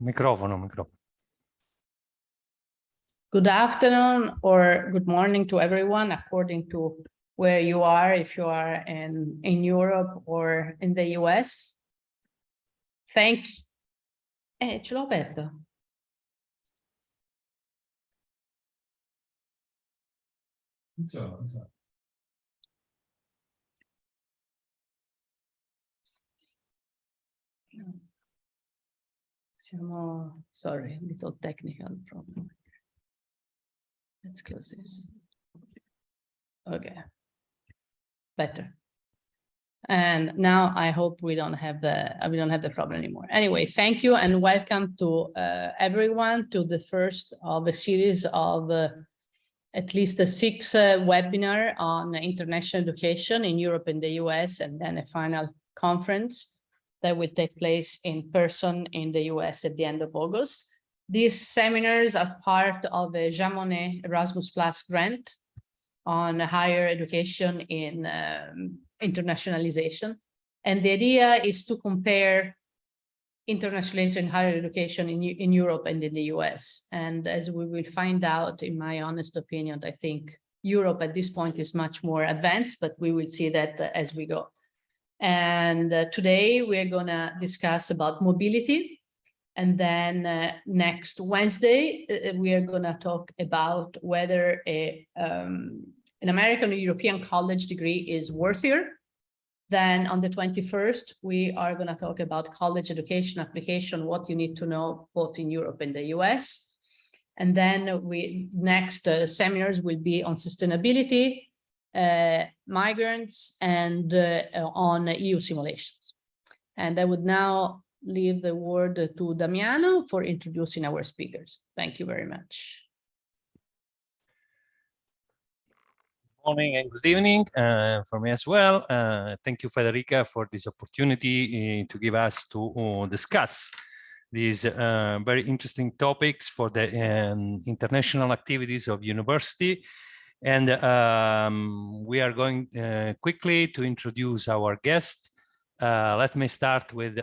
Microfono, microfono. Good afternoon or good morning to everyone, according to where you are, if you are in Europe or in the US. Thank you. Ce l'ho aperto. Sorry, little technical problem. Let's close this. Okay, better. And now I hope we don't have the problem anymore. Anyway, thank you and welcome to everyone to the first of a series of at least a 6 webinar on international education in Europe and the US, and then a final conference that will take place in person in the US at the end of August. These seminars are part of a Monnet Erasmus Plus grant on higher education in internationalization. And the idea is to compare internationalization in higher education in Europe and in the US. And as we will find out, in my honest opinion, I think Europe at this point is much more advanced, but we will see that as we go. And today we're going to discuss about mobility. And then next Wednesday, we are going to talk about whether an American or European college degree is worthier. Then on the 21st, we are going to talk about college education application, what you need to know both in Europe and the US. And then next seminars will be on sustainability, migrants, and on EU simulations. And I would now leave the word to Damiano for introducing our speakers. Thank you very much. Morning and good evening for me as well. Thank you, Federiga, for this opportunity to give us to discuss these very interesting topics for the international activities of university. And we are going quickly to introduce our guest. Let me start with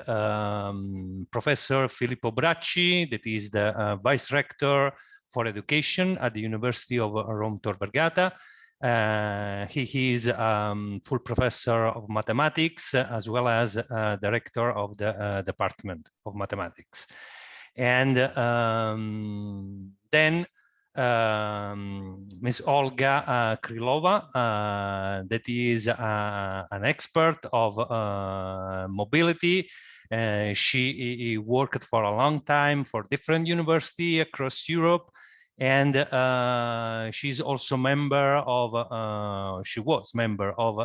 Professor Filippo Bracci, that is the Vice Rector for Education at the University of Rome Tor Vergata. He is full professor of mathematics as well as director of the Department of Mathematics. And then Ms. Olga Krylova, that is an expert of mobility. She worked for a long time for different universities across Europe. And she's also member of, she was member of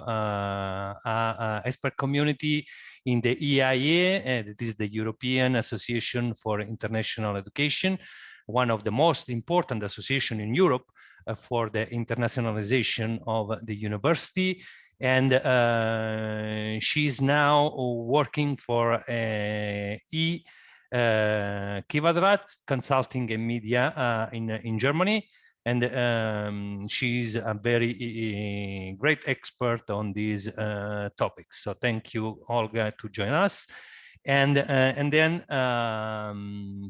expert community in the EIA, that is the European Association for International Education, one of the most important associations in Europe for the internationalization of the university. And she's now working for E-Kvadrat Consulting and Media in Germany, and she's a very great expert on these topics. So thank you, Olga, to join us. And then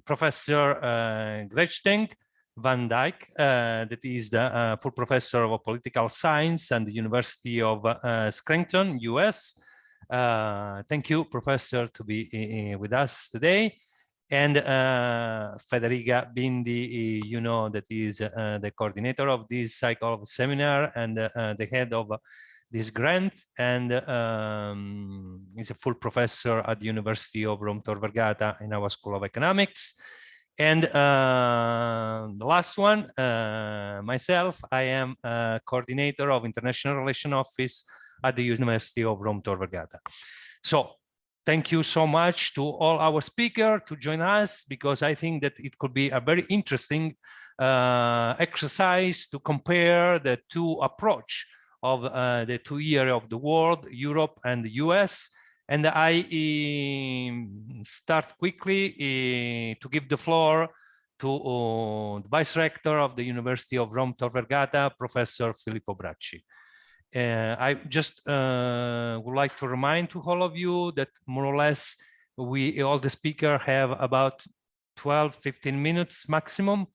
Professor Gretchen van Dyke, that is the full professor of political science at the University of Scranton, US. Thank you, Professor, to be with us today. And Federiga Bindi, you know, that is the coordinator of this cycle of seminar and the head of this grant, and is a full professor at the University of Rome Tor Vergata in our School of Economics. And the last one, myself, I am a coordinator of International Relations Office at the University of Rome Tor Vergata. So thank you so much to all our speakers to join us, because I think that it could be a very interesting exercise to compare the two approach of the two areas of the world, Europe and the US. And I start quickly to give the floor to the Vice Rector of the University of Rome Tor Vergata, Professor Filippo Bracci. I just would like to remind to all of you that more or less all the speakers have about 12-15 minutes maximum,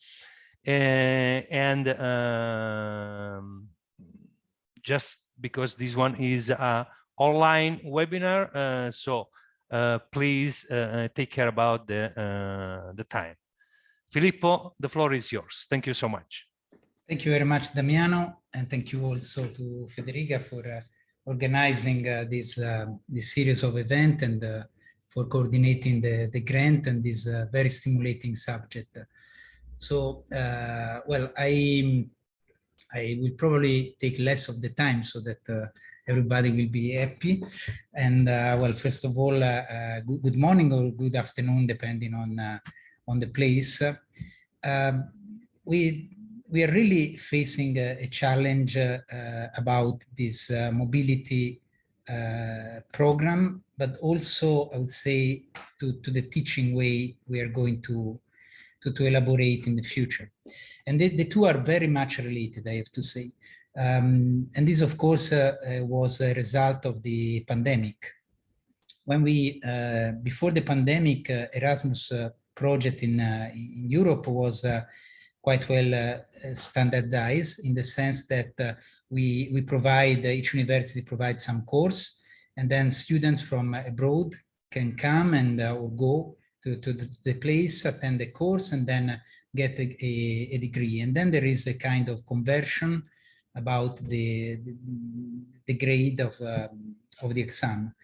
and just because this one is a online webinar, so please take care about the time. Filippo, the floor is yours. Thank you so much. Thank you very much, Damiano, and thank you also to Federiga for organizing this series of events and for coordinating the grant and this very stimulating subject. So, well, I will probably take less of the time so that everybody will be happy. And well, first of all, good morning or good afternoon, depending on the place. We are really facing a challenge about this mobility program, but also, I would say, to the teaching way we are going to elaborate in the future. And the two are very much related, I have to say. And this, of course, was a result of the pandemic. When we, before the pandemic, Erasmus project in Europe was quite well standardized in the sense that we provide, each university provides some course, and then students from abroad can come and or go to the place, attend the course, and then get a degree. And then there is a kind of conversion about the grade of the exam.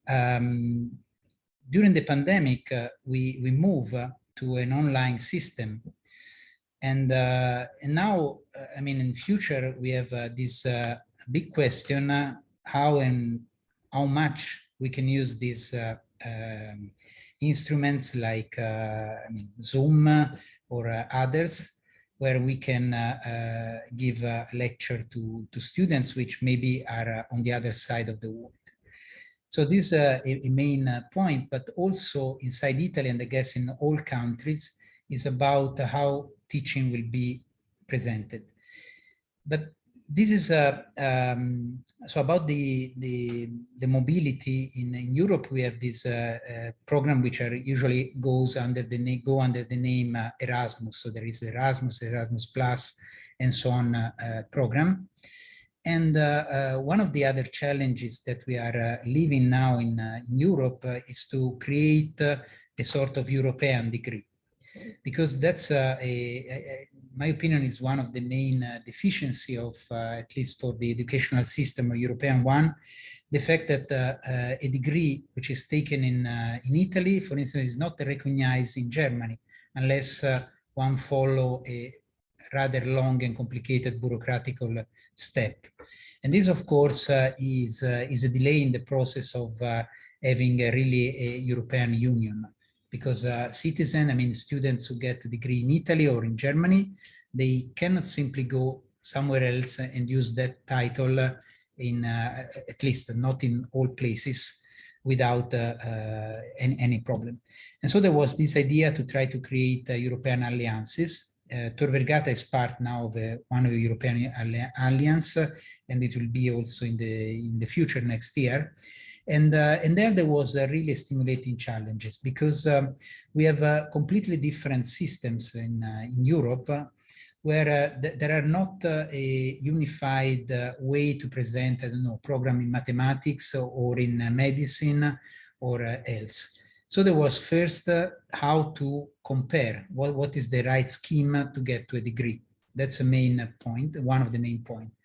During the pandemic, we move to an online system. And now, I mean, in future, we have this big question, how much we can use these instruments like I mean, Zoom or others, where we can give a lecture to students which maybe are on the other side of the world. So this is a main point, but also inside Italy, and I guess in all countries, is about how teaching will be presented. But this is so about the mobility in Europe. We have this program which are usually goes under the name Erasmus. So there is Erasmus, Erasmus Plus, and so on program. And one of the other challenges that we are living now in Europe is to create a sort of European degree, because that's my opinion is one of the main deficiency of at least for the educational system, a European one, the fact that a degree which is taken in Italy, for instance, is not recognized in Germany unless one follow a rather long and complicated bureaucratic step. And this, of course, is a delay in the process of having really a European Union, because citizens, I mean, students who get a degree in Italy or in Germany, they cannot simply go somewhere else and use that title in, at least not in all places, without any problem. And so there was this idea to try to create European alliances. Tor Vergata is part now of one of the European alliance, and it will be also in the future next year. And then there was really stimulating challenges, because we have completely different systems in Europe, where there are not a unified way to present, I don't know, program in mathematics or in medicine or else. So there was first how to compare what is the right scheme to get to a degree. That's the main point, one of the main points.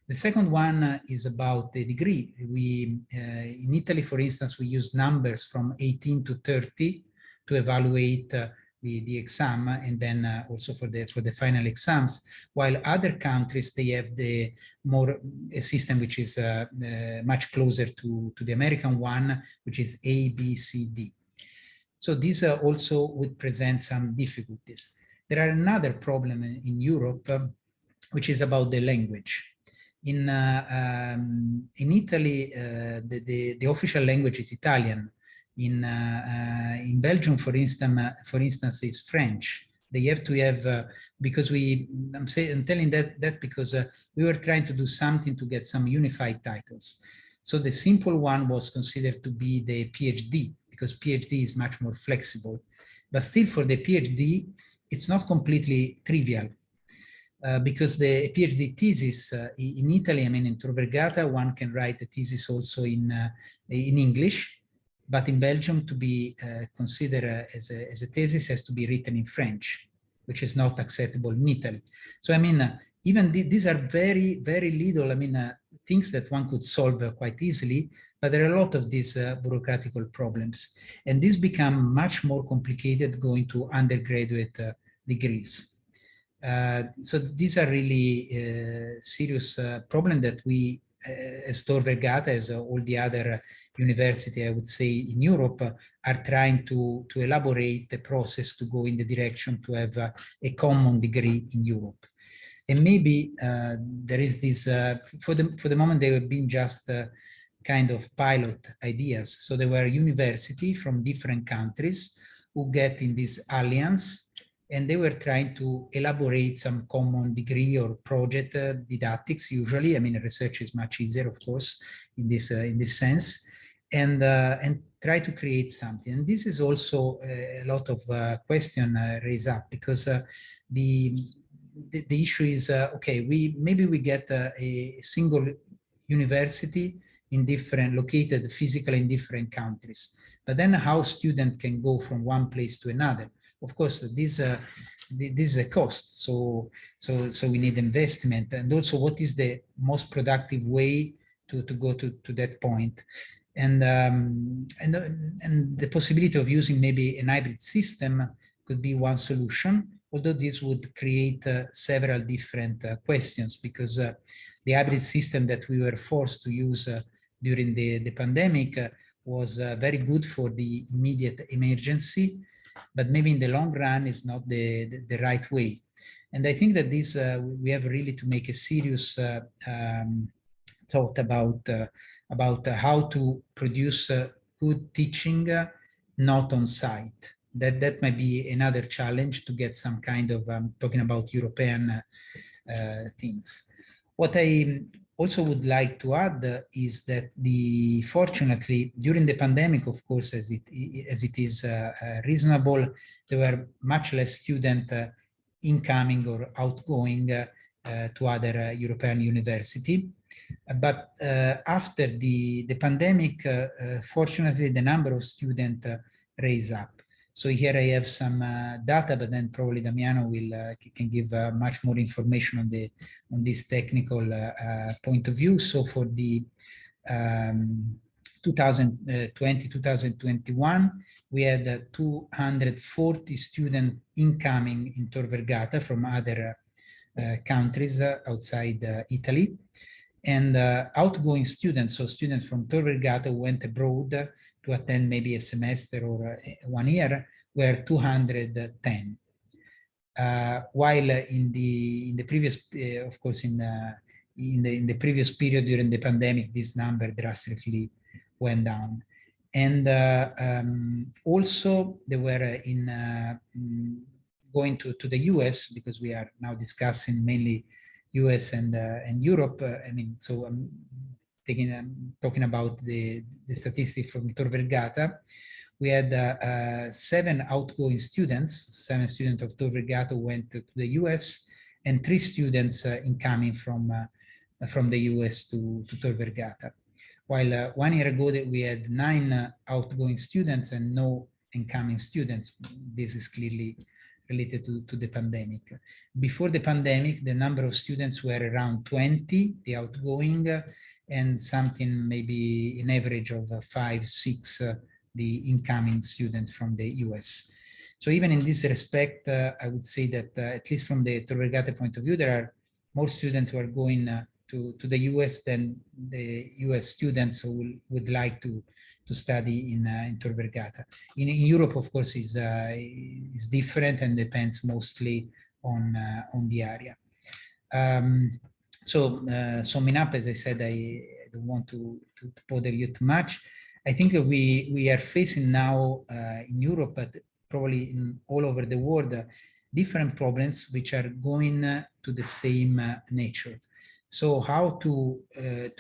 The second one is about the degree. We, in Italy, for instance, we use numbers from 18 to 30 to evaluate the exam, and then also for the final exams, while other countries, they have the a system which is much closer to the American one, which is A, B, C, D. So these also would present some difficulties. There are another problem in Europe, which is about the language. In Italy, the official language is Italian. In Belgium, for instance, it's French. They have to have, because I'm telling that because we were trying to do something to get some unified titles. So the simple one was considered to be the PhD, because PhD is much more flexible. But still for the PhD, it's not completely trivial. Because the PhD thesis in Italy, I mean, in Tor Vergata, one can write a thesis also in English, but in Belgium, to be considered as a thesis has to be written in French, which is not acceptable in Italy. So, I mean, even these are very, very little, I mean, things that one could solve quite easily, but there are a lot of these bureaucratic problems. And these become much more complicated going to undergraduate degrees. So these are really serious problems that we, as Tor Vergata, as all the other university, I would say, in Europe, are trying to elaborate the process to go in the direction to have a common degree in Europe. And maybe there is this, for the moment, they have been just kind of pilot ideas. So there were universities from different countries who get in this alliance, and they were trying to elaborate some common degree or project didactics. Usually, I mean, research is much easier, of course, in this sense, and try to create something. And this is also a lot of question raised up, because the issue is okay. Maybe we get a single university in different, located physically in different countries, but then how student can go from one place to another? Of course, this is a cost. So we need investment, and also what is the most productive way to go to that point, and the possibility of using maybe an hybrid system could be one solution. Although this would create several different questions, because the hybrid system that we were forced to use during the pandemic was very good for the immediate emergency, but maybe in the long run is not the right way. And I think that this we have really to make a serious thought about how to produce good teaching not on site. That might be another challenge to get some kind of talking about European things. What I also would like to add is that fortunately during the pandemic, of course, as it is reasonable, there were much less students incoming or outgoing to other European university. But after the pandemic, fortunately, the number of students raised up. So here I have some data, but then probably Damiano can give much more information on this technical point of view. So for the 2020-2021, we had 240 students incoming in Tor Vergata from other countries outside Italy. And outgoing students, so students from Tor Vergata went abroad to attend maybe a semester or 1 year, were 210. While in the previous, of course, in the previous period during the pandemic, this number drastically went down. And also they were going to the US, because we are now discussing mainly US and Europe. I mean, so I'm talking about the statistics from Tor Vergata. We had 7 outgoing students, 7 students of Tor Vergata went to the US, and 3 students incoming from the US to Tor Vergata. While 1 year ago that we had 9 outgoing students and no incoming students. This is clearly related to the pandemic. Before the pandemic, the number of students were around 20, the outgoing, and something maybe an average of 5, 6, the incoming students from the US. So even in this respect, I would say that at least from the Tor Vergata point of view, there are more students who are going to the US than the US students who would like to study in Tor Vergata. In Europe, of course, is different and depends mostly on the area. Summing up, as I said, I don't want to bother you too much. I think that we are facing now in Europe, but probably in all over the world, different problems which are going to the same nature. So how to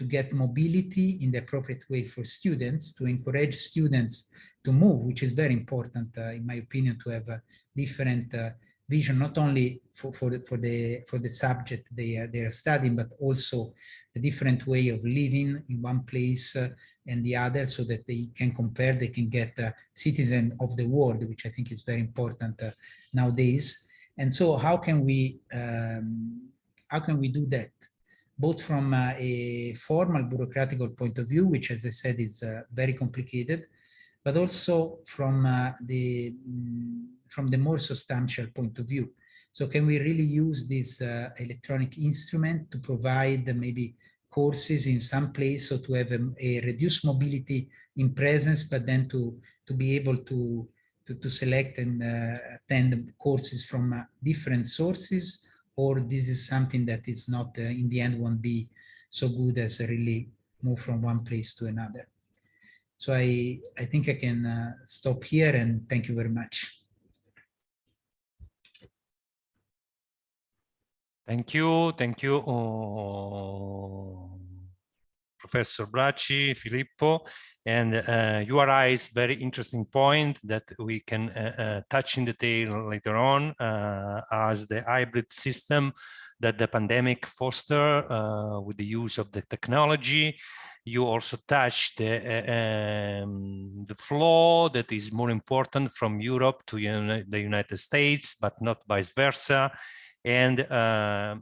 get mobility in the appropriate way for students, to encourage students move, which is very important, in my opinion, to have a different vision, not only for the subject they are studying, but also the different way of living in one place and the other, so that they can compare, they can get citizen of the world, which I think is very important nowadays. And so how can we do that? Both from a formal bureaucratic point of view, which, as I said, is very complicated, but also from the more substantial point of view. So can we really use this electronic instrument to provide maybe courses in some place, so to have a reduced mobility in presence, but then to be able to select and attend courses from different sources? Or this is something that is not, in the end, won't be so good as really move from one place to another. So I think I can stop here, and thank you very much. Thank you, Professor Bracci, Filippo, and you raised very interesting point that we can touch in detail later on, as the hybrid system that the pandemic foster with the use of the technology. You also touched the flow that is more important from Europe to the United States, but not vice versa, and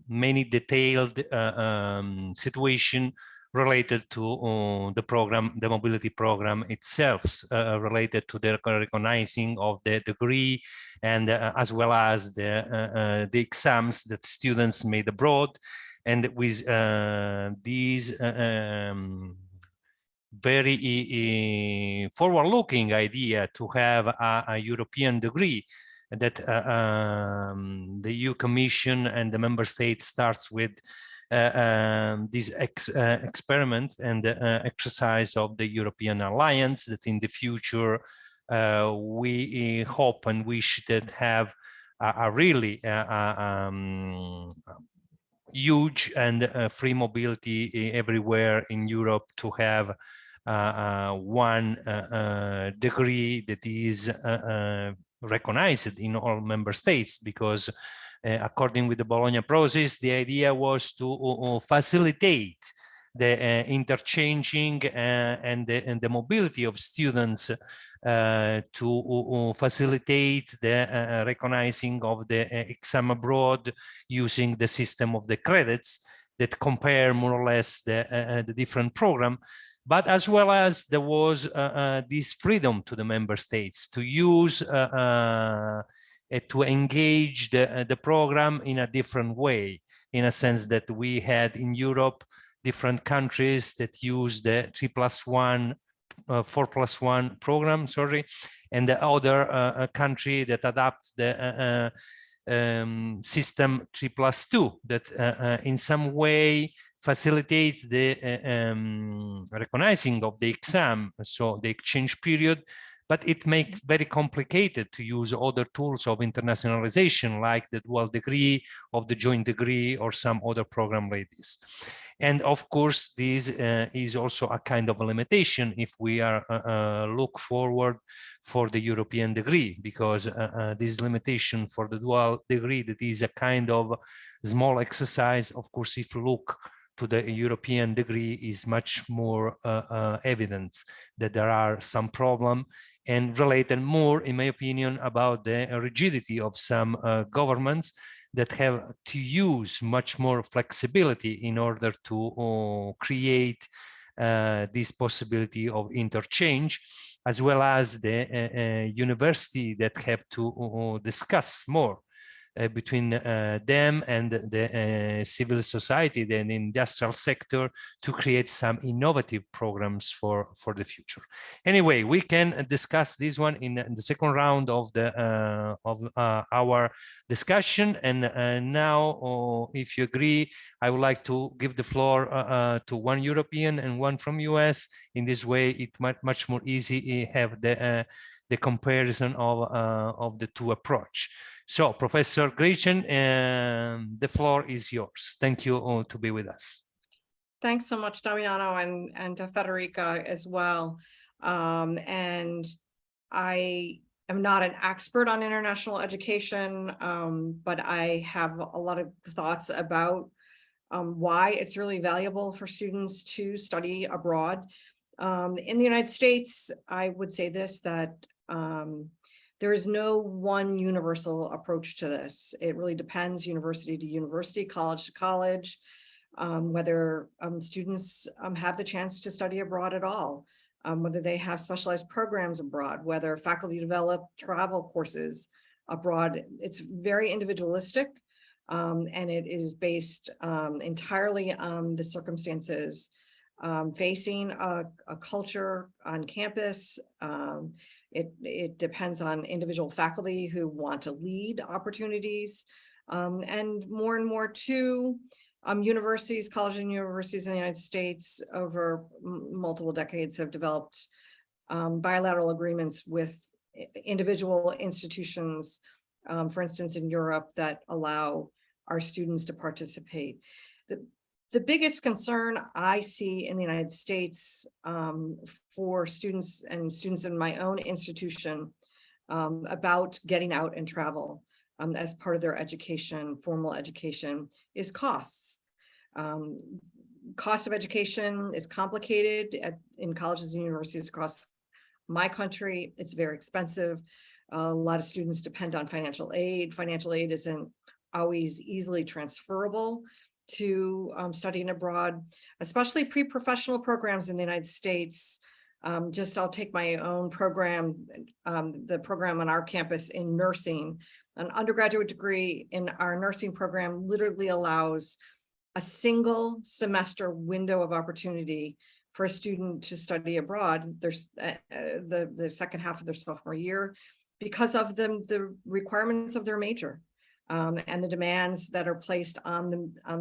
many detailed situation related to the program, the mobility program itself, related to the recognizing of the degree, and as well as the exams that students made abroad. And with these very forward-looking idea to have a European degree, that the EU Commission and the member states starts with this experiment and exercise of the European Alliance, that in the future we hope and wish that have a really huge and free mobility everywhere in Europe, to have one degree that is recognized in all member states, because according with the Bologna process, the idea was to facilitate the interchanging and the mobility of students, to facilitate the recognizing of the exam abroad using the system of the credits that compare more or less the different program. But as well as there was this freedom to the member states to use to engage the program in a different way, in a sense that we had in Europe different countries that use the 3+1, 4+1 program, sorry, and the other country that adapt the system 3+2, that in some way facilitate the recognizing of the exam, so the exchange period, but it makes very complicated to use other tools of internationalization, like the dual degree, of the joint degree, or some other program like this. And of course, this is also a kind of a limitation if we are look forward for the European degree, because this limitation for the dual degree, that is a kind of small exercise. Of course, if you look to the European degree, is much more evident that there are some problem, and related more, in my opinion, about the rigidity of some governments that have to use much more flexibility in order to create this possibility of interchange, as well as the university that have to discuss more between them and the civil society, the industrial sector, to create some innovative programs for the future. Anyway, we can discuss this one in the second round of the our discussion. And now, if you agree, I would like to give the floor to one European and one from US. In this way, it might much more easy have the comparison of the two approach. So, Professor Gretchen, the floor is yours. Thank you to be with us. Thanks so much, Damiano, and Federiga as well. And I am not an expert on international education, but I have a lot of thoughts about why it's really valuable for students to study abroad. In the United States, I would say this, that there is no one universal approach to this. It really depends university to university, college to college, whether students have the chance to study abroad at all, whether they have specialized programs abroad, whether faculty develop travel courses abroad. It's very individualistic, and it is based entirely on the circumstances facing a culture on campus. It depends on individual faculty who want to lead opportunities, and more too, universities, colleges and universities in the United States over multiple decades have developed bilateral agreements with individual institutions, for instance, in Europe, that allow our students to participate. The biggest concern I see in the United States for students in my own institution about getting out and travel as part of their education, formal education, is costs. Cost of education is complicated in colleges and universities across my country. It's very expensive. A lot of students depend on financial aid. Financial aid isn't always easily transferable to studying abroad, especially pre-professional programs in the United States. I'll take my own program, the program on our campus in nursing. An undergraduate degree in our nursing program literally allows a single semester window of opportunity for a student to study abroad. There's the second half of their sophomore year, because of the requirements of their major. And the demands that are placed on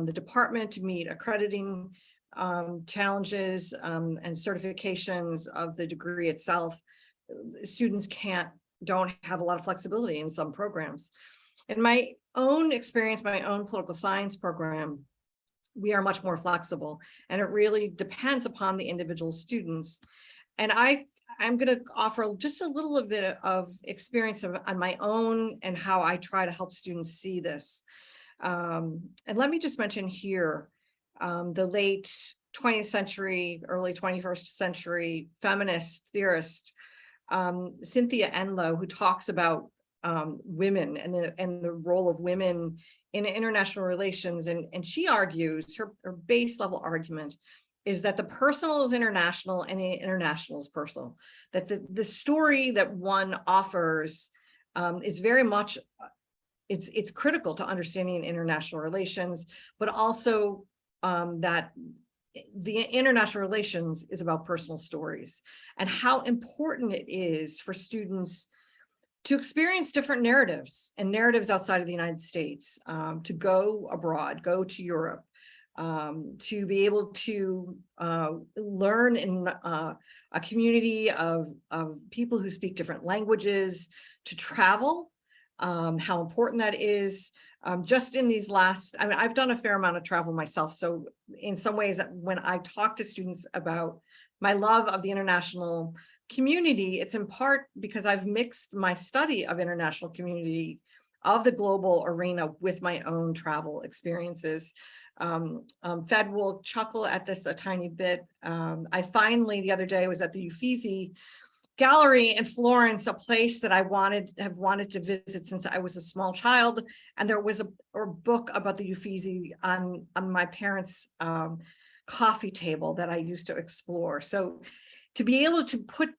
the department to meet accrediting challenges and certifications of the degree itself. Students don't have a lot of flexibility in some programs. In my own experience, my own political science program, we are much more flexible, and it really depends upon the individual students. And I'm going to offer just a little bit of experience on my own and how I try to help students see this. And let me just mention here, the late 20th century, early 21st century feminist theorist, Cynthia Enloe, who talks about women and the role of women in international relations. And she argues, her base level argument is that the personal is international and the international is personal. That the story that one offers is very much, it's critical to understanding international relations, but also that the international relations is about personal stories and how important it is for students to experience different narratives and narratives outside of the United States, to go abroad, go to Europe, to be able to learn in a community of people who speak different languages, to travel, how important that is. Just in these last, I've done a fair amount of travel myself. So in some ways, when I talk to students about my love of the international community, it's in part because I've mixed my study of international community, of the global arena, with my own travel experiences. Fed will chuckle at this a tiny bit. I finally, the other day, was at the Uffizi Gallery in Florence, a place that I have wanted to visit since I was a small child. And there was a book about the Uffizi on my parents' coffee table that I used to explore. So to be able to put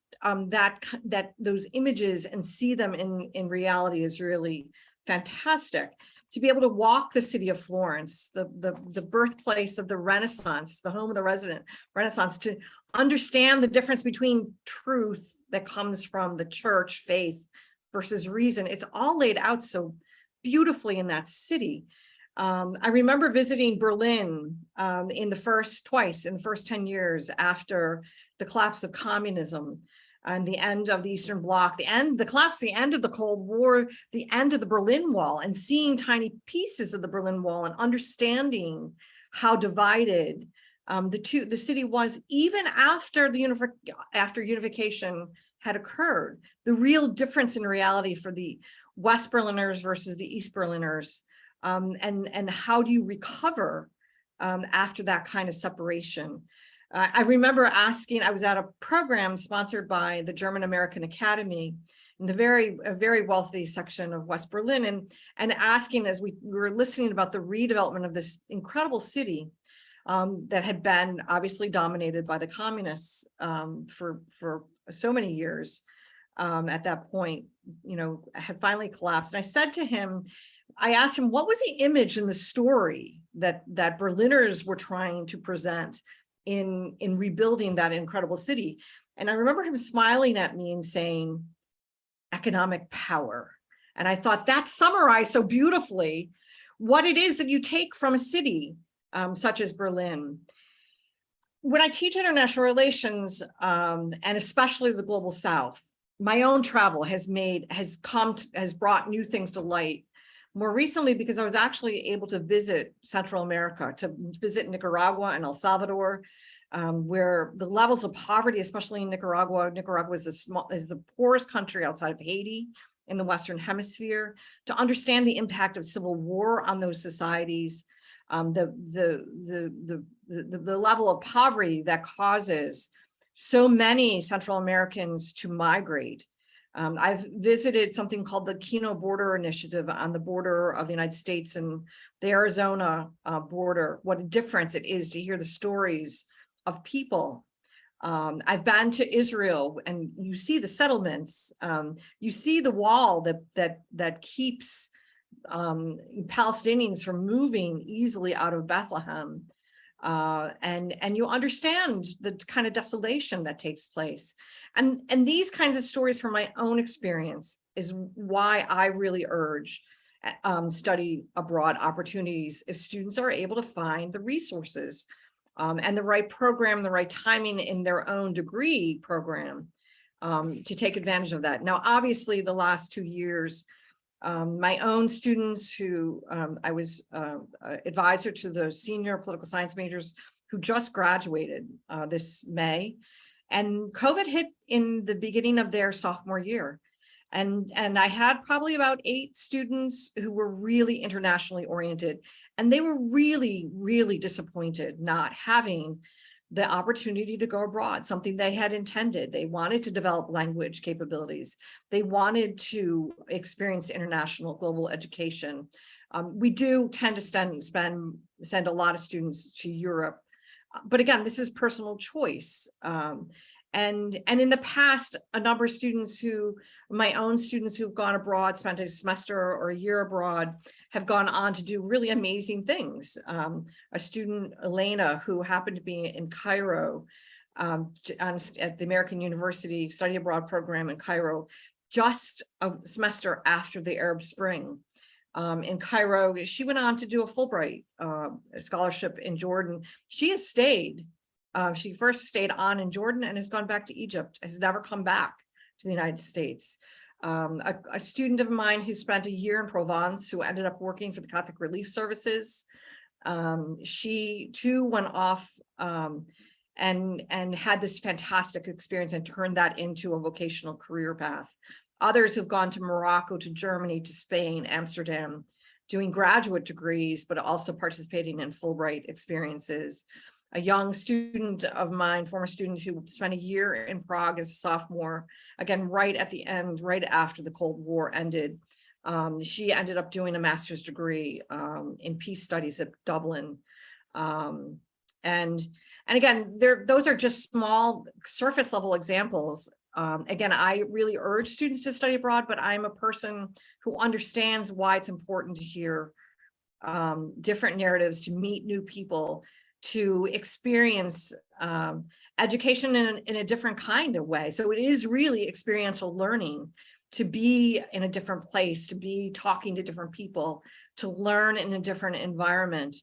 those images and see them in reality is really fantastic. To be able to walk the city of Florence, the birthplace of the Renaissance, the home of the Renaissance, to understand the difference between truth that comes from the church faith versus reason. It's all laid out so beautifully in that city. I remember visiting Berlin in the first 10 years after the collapse of communism and the end of the Eastern Bloc, the end of the Cold War, the end of the Berlin Wall, and seeing tiny pieces of the Berlin Wall and understanding how divided the city was, even after unification had occurred, the real difference in reality for the West Berliners versus the East Berliners, and how do you recover after that kind of separation. I remember asking, I was at a program sponsored by the German American Academy in the very wealthy section of West Berlin, and asking, as we were listening about the redevelopment of this incredible city that had been obviously dominated by the communists for so many years at that point, had finally collapsed. And I said to him, I asked him, what was the image in the story that Berliners were trying to present in rebuilding that incredible city? And I remember him smiling at me and saying, economic power. And I thought that summarized so beautifully what it is that you take from a city such as Berlin. When I teach international relations, and especially the global South, my own travel has brought new things to light. More recently, because I was actually able to visit Central America, to visit Nicaragua and El Salvador, where the levels of poverty, especially in Nicaragua is the poorest country outside of Haiti in the Western Hemisphere, to understand the impact of civil war on those societies, the level of poverty that causes so many Central Americans to migrate. I've visited something called the Kino Border Initiative on the border of the United States and the Arizona border. What a difference it is to hear the stories of people. I've been to Israel, and you see the settlements. You see the wall that keeps Palestinians from moving easily out of Bethlehem. And you understand the kind of desolation that takes place. And these kinds of stories from my own experience is why I really urge study abroad opportunities if students are able to find the resources and the right program, the right timing in their own degree program to take advantage of that. Now, obviously, the last 2 years, my own students who I was advisor to the senior political science majors who just graduated this May, and COVID hit in the beginning of their sophomore year. And I had probably about 8 students who were really internationally oriented, and they were really, really disappointed not having the opportunity to go abroad, something they had intended. They wanted to develop language capabilities. They wanted to experience international global education. We do tend to send a lot of students to Europe, but again, this is personal choice. And in the past, a number of students my own students who've gone abroad, spent a semester or a year abroad, have gone on to do really amazing things. A student, Elena, who happened to be in Cairo at the American University study abroad program in Cairo, just a semester after the Arab Spring. In Cairo, she went on to do a Fulbright scholarship in Jordan. She has stayed. She first stayed on in Jordan and has gone back to Egypt, has never come back to the United States. A student of mine who spent a year in Provence, who ended up working for the Catholic Relief Services, she too went off and had this fantastic experience and turned that into a vocational career path. Others have gone to Morocco, to Germany, to Spain, Amsterdam, doing graduate degrees, but also participating in Fulbright experiences. A young student of mine, former student who spent a year in Prague as a sophomore, again, right at the end, right after the Cold War ended. She ended up doing a master's degree in peace studies at Dublin. And again, those are just small surface level examples. Again, I really urge students to study abroad, but I'm a person who understands why it's important to hear different narratives, to meet new people, to experience education in a different kind of way. So it is really experiential learning, to be in a different place, to be talking to different people, to learn in a different environment.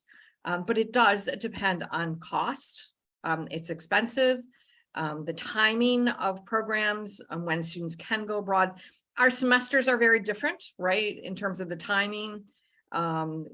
But it does depend on cost. It's expensive. The timing of programs, when students can go abroad. Our semesters are very different, right, in terms of the timing.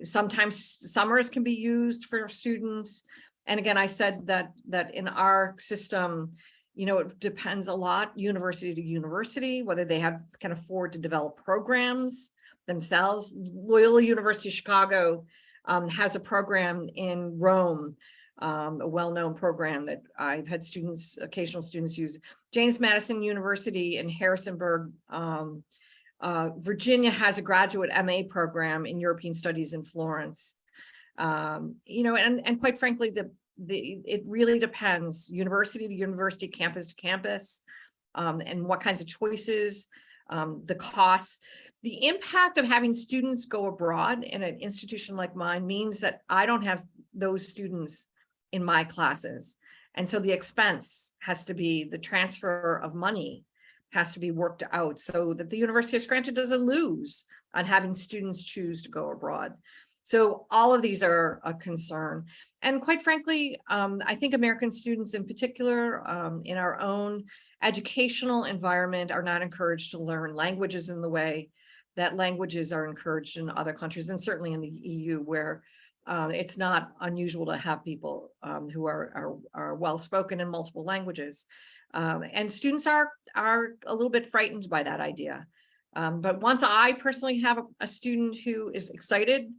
Sometimes summers can be used for students. And again, I said that in our system, it depends a lot, university to university, whether they can afford to develop programs themselves. Loyola University of Chicago has a program in Rome, a well-known program that I've had occasional students use. James Madison University in Harrisonburg, Virginia has a graduate MA program in European Studies in Florence. And quite frankly, it really depends, university to university, campus to campus, and what kinds of choices, the costs. The impact of having students go abroad in an institution like mine means that I don't have those students in my classes. And so the expense has to be, the transfer of money has to be worked out so that the University of Scranton doesn't lose on having students choose to go abroad. So all of these are a concern. And quite frankly, I think American students in particular, in our own educational environment, are not encouraged to learn languages in the way that languages are encouraged in other countries, and certainly in the EU, where it's not unusual to have people who are well-spoken in multiple languages. And students are a little bit frightened by that idea. But once I personally have a student who is excited,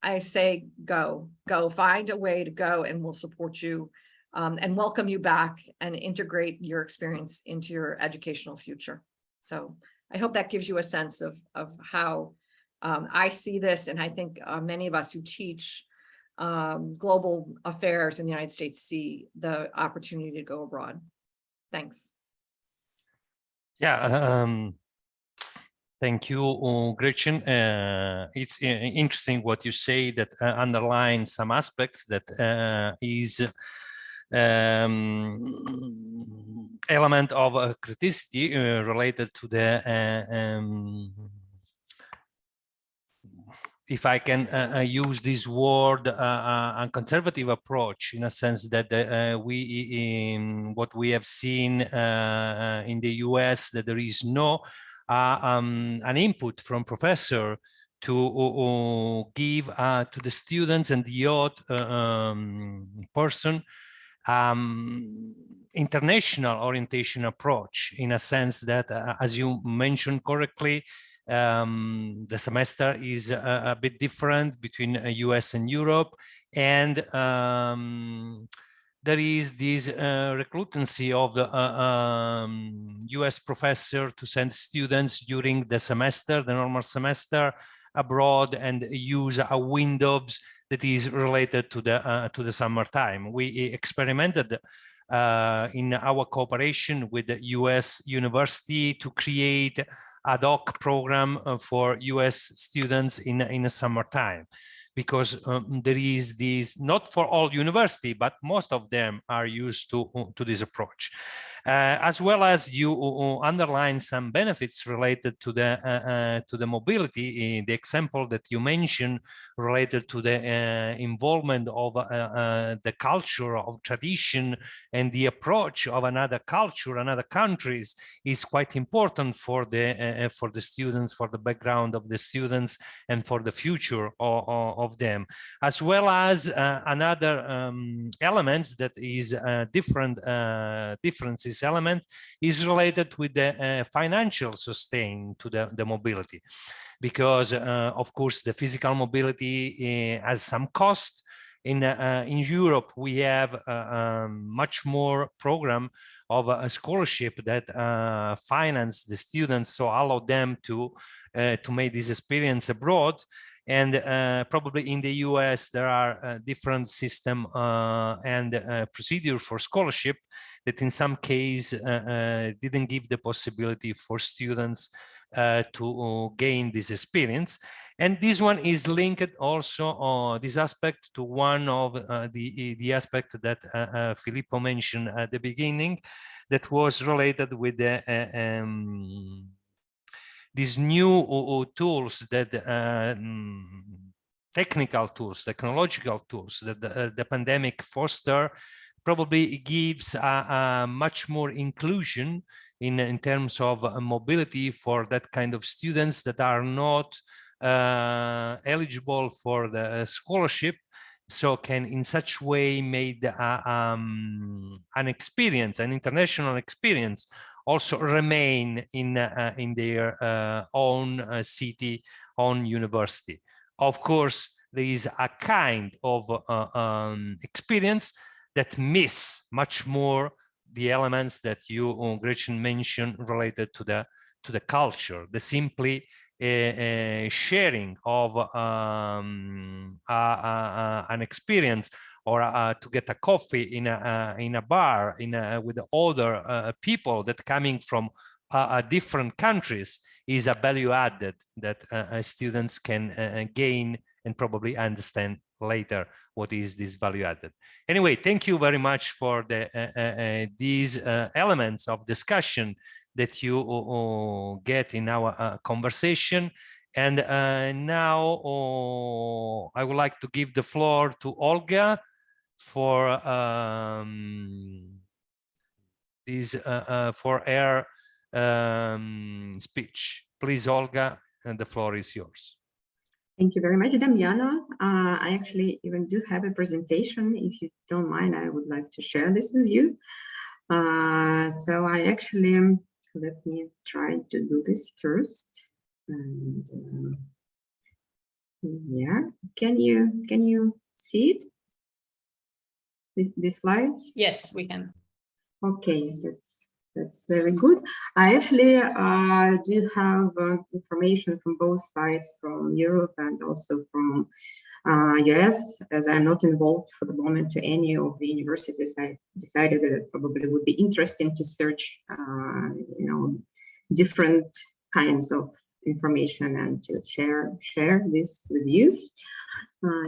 I say, go, find a way to go, and we'll support you and welcome you back and integrate your experience into your educational future. So I hope that gives you a sense of how I see this. And I think many of us who teach global affairs in the United States see the opportunity to go abroad. Thanks. Yeah. Thank you, Gretchen. It's interesting what you say, that underlines some aspects that is element of criticity related to the if I can use this word, a conservative approach, in a sense that what we have seen in the US, that there is no an input from professor to give to the students and the youth person international orientation approach, in a sense that, as you mentioned correctly, the semester is a bit different between US and Europe, and there is this recrutancy of the US professor to send students during the semester, the normal semester, abroad, and use a windows that is related to the summertime. We experimented in our cooperation with the US University to create ad hoc program for US students in the summertime, because there is this, not for all university, but most of them are used to this approach. As well as you underline some benefits related to the mobility, the example that you mentioned related to the involvement of the culture of tradition and the approach of another culture, another countries, is quite important for the students, for the background of the students, and for the future of them, as well as another elements that is differences element is related with the financial sustain to the mobility, because of course the physical mobility has some cost. In Europe, we have much more program of a scholarship that finance the students, so allow them to make this experience abroad. And probably in the US, there are different system and procedure for scholarship that in some case didn't give the possibility for students to gain this experience. And this one is linked also, this aspect, to one of the aspect that Filippo mentioned at the beginning, that was related with the these new tools, that technological tools that the pandemic foster, probably gives much more inclusion in terms of mobility for that kind of students that are not eligible for the scholarship, so can in such way made an experience, an international experience, also remain in their own city, own university. Of course, there is a kind of experience that miss much more the elements that you, Gretchen, mentioned related to the culture, the simply sharing of an experience, or to get a coffee in a bar with other people that coming from different countries is a value added that students can gain and probably understand later what is this value added. Anyway, thank you very much for these elements of discussion that you get in our conversation. And now I would like to give the floor to Olga for for her speech. Please, Olga, and the floor is yours. Thank you very much, Damiano. I actually even do have a presentation. If you don't mind, I would like to share this with you. So I actually, let me try to do this first. And yeah, can you see it? The slides? Yes, we can. Okay, that's very good. I actually do have information from both sides, from Europe and also from US, as I'm not involved for the moment to any of the universities. I decided that it probably would be interesting to search, you know, different kinds of information and to share this with you.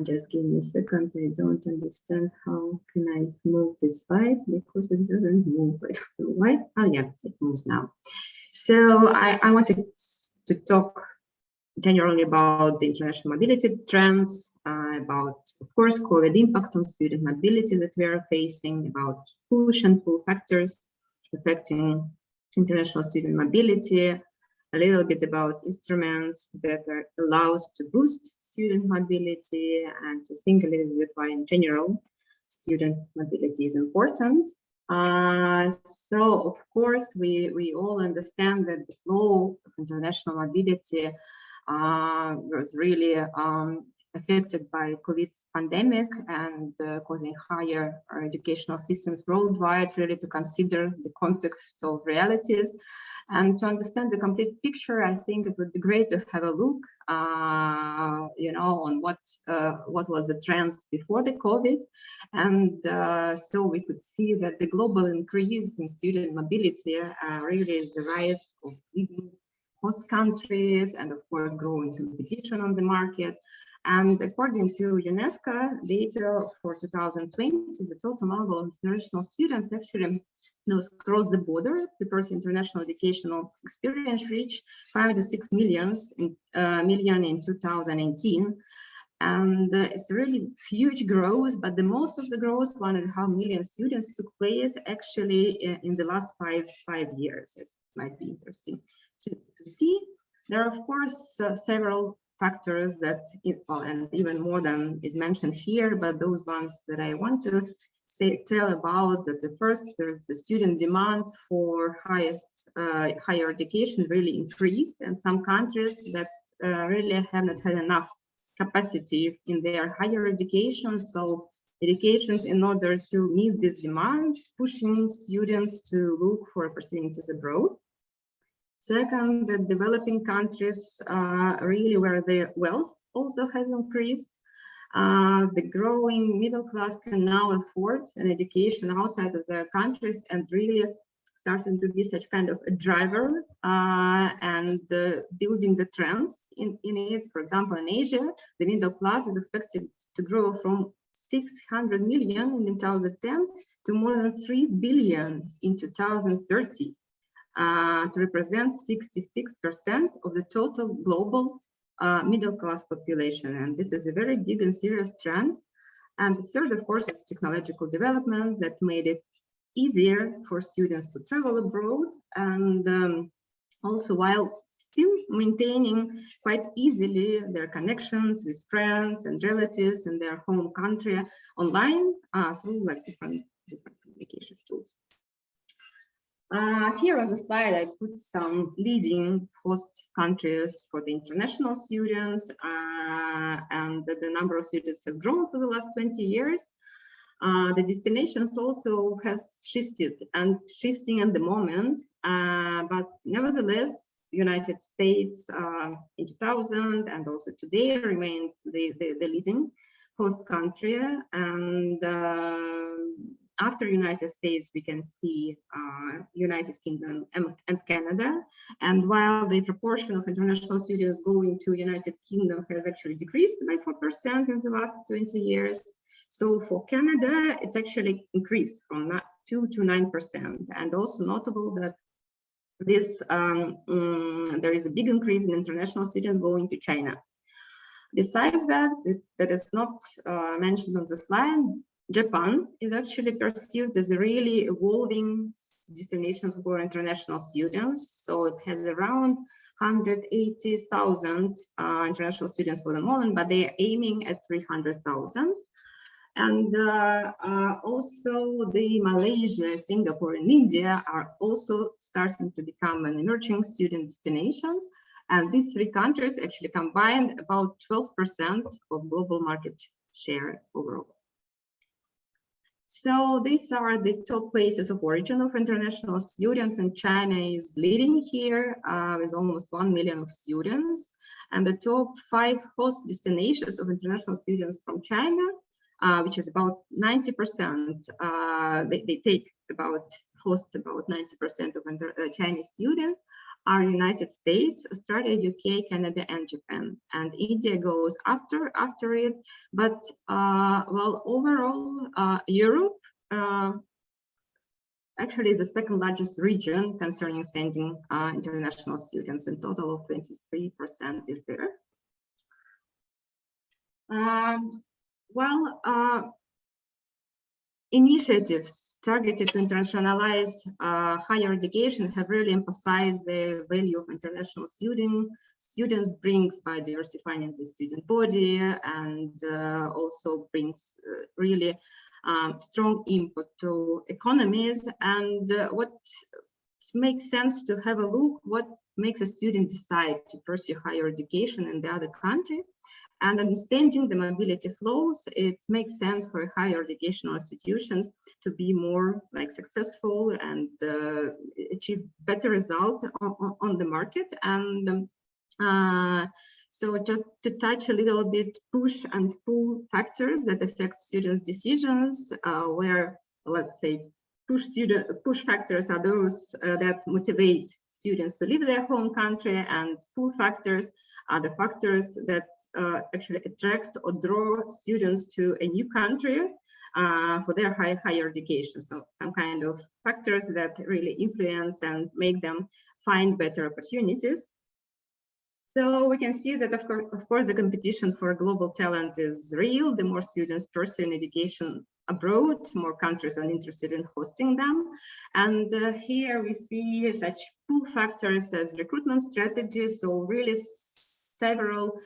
Just give me a second. I don't understand how can I move the slides because it doesn't move. I don't know why. Oh yeah, it moves now. So I wanted to talk generally about the international mobility trends, about, of course, COVID impact on student mobility that we are facing, about push and pull factors affecting international student mobility, a little bit about instruments that allow us to boost student mobility, and to think a little bit why in general student mobility is important. So of course we all understand that the flow of international mobility was really affected by COVID pandemic and causing higher educational systems worldwide really to consider the context of realities. And to understand the complete picture, I think it would be great to have a look, you know, on what was the trends before the COVID, and so we could see that the global increase in student mobility really is the rise of leading host countries, and of course growing competition on the market. And according to UNESCO data for 2020, the total number of international students actually cross the border to pursue international educational experience reached 5 to 6 million in 2018. And it's really huge growth, but the most of the growth, 1.5 million students, took place actually in the last five years. It might be interesting to see. There are, of course, several factors that, and even more than is mentioned here, but those ones that I want to tell about, that the first, the student demand for higher education really increased, and some countries that really have not had enough capacity in their higher education. So educations, in order to meet this demand, pushing students to look for opportunities abroad. Second, the developing countries really where the wealth also has increased. The growing middle class can now afford an education outside of their countries, and really starting to be such kind of a driver and building the trends in it. For example, in Asia, the middle class is expected to grow from 600 million in 2010 to more than 3 billion in 2030. To represent 66% of the total global middle class population. And this is a very big and serious trend. And the third, of course, is technological developments that made it easier for students to travel abroad. And also, while still maintaining quite easily their connections with friends and relatives in their home country online through like different communication tools. Here on the slide, I put some leading host countries for the international students, and the number of students has grown for the last 20 years. The destinations also has shifted and shifting at the moment, but nevertheless, United States in 2000 and also today remains the leading host country, and after United States, we can see United Kingdom and Canada. And while the proportion of international students going to United Kingdom has actually decreased by 4% in the last 20 years, so for Canada, it's actually increased from 2 to 9%. And also notable that this there is a big increase in international students going to China. Besides that, that is not mentioned on the slide, Japan is actually perceived as a really evolving destination for international students. So it has around 180,000 international students for the moment, but they are aiming at 300,000. And also the Malaysia, Singapore, and India are also starting to become an emerging student destinations. And these three countries actually combined about 12% of global market share overall. So these are the top places of origin of international students, and China is leading here with almost 1 million of students. And the top 5 host destinations of international students from China, which is about 90%, they take host about 90% of Chinese students, are United States, Australia, UK, Canada, and Japan. And India goes after it. But well, overall, Europe actually is the second largest region concerning sending international students. In total of 23% is there. Initiatives targeted to internationalize higher education have really emphasized the value of international students brings by diversifying the student body, and also brings really strong input to economies. And what makes sense to have a look what makes a student decide to pursue higher education in the other country. And understanding the mobility flows, it makes sense for higher educational institutions to be more like successful and achieve better result on the market. And so just to touch a little bit push and pull factors that affect students' decisions, where, let's say, push factors are those that motivate students to leave their home country, and pull factors are the factors that actually attract or draw students to a new country for their higher education. So some kind of factors that really influence and make them find better opportunities. So we can see that, of course, the competition for global talent is real. The more students pursue education abroad, more countries are interested in hosting them. And here we see such pull factors as recruitment strategies. So really several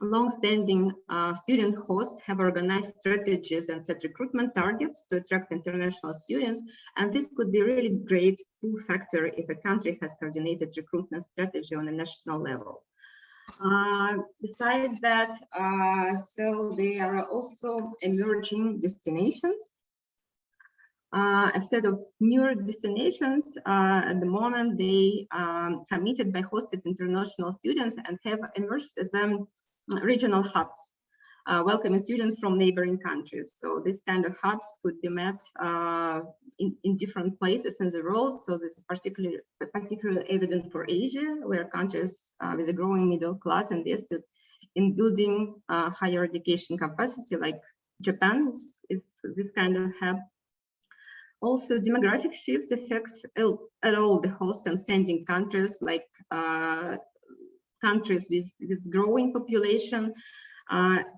long-standing student hosts have organized strategies and set recruitment targets to attract international students. And this could be really great pull factor if a country has coordinated recruitment strategy on a national level. Besides that, so there are also emerging destinations. A set of newer destinations at the moment, they committed by hosted international students and have emerged as regional hubs, welcoming students from neighboring countries. So this kind of hubs could be met in different places in the world. So this is particularly evident for Asia, where countries with a growing middle class invested in building higher education capacity, like Japan is this kind of hub. Also, demographic shifts affects at all the host and sending countries, like countries with growing population,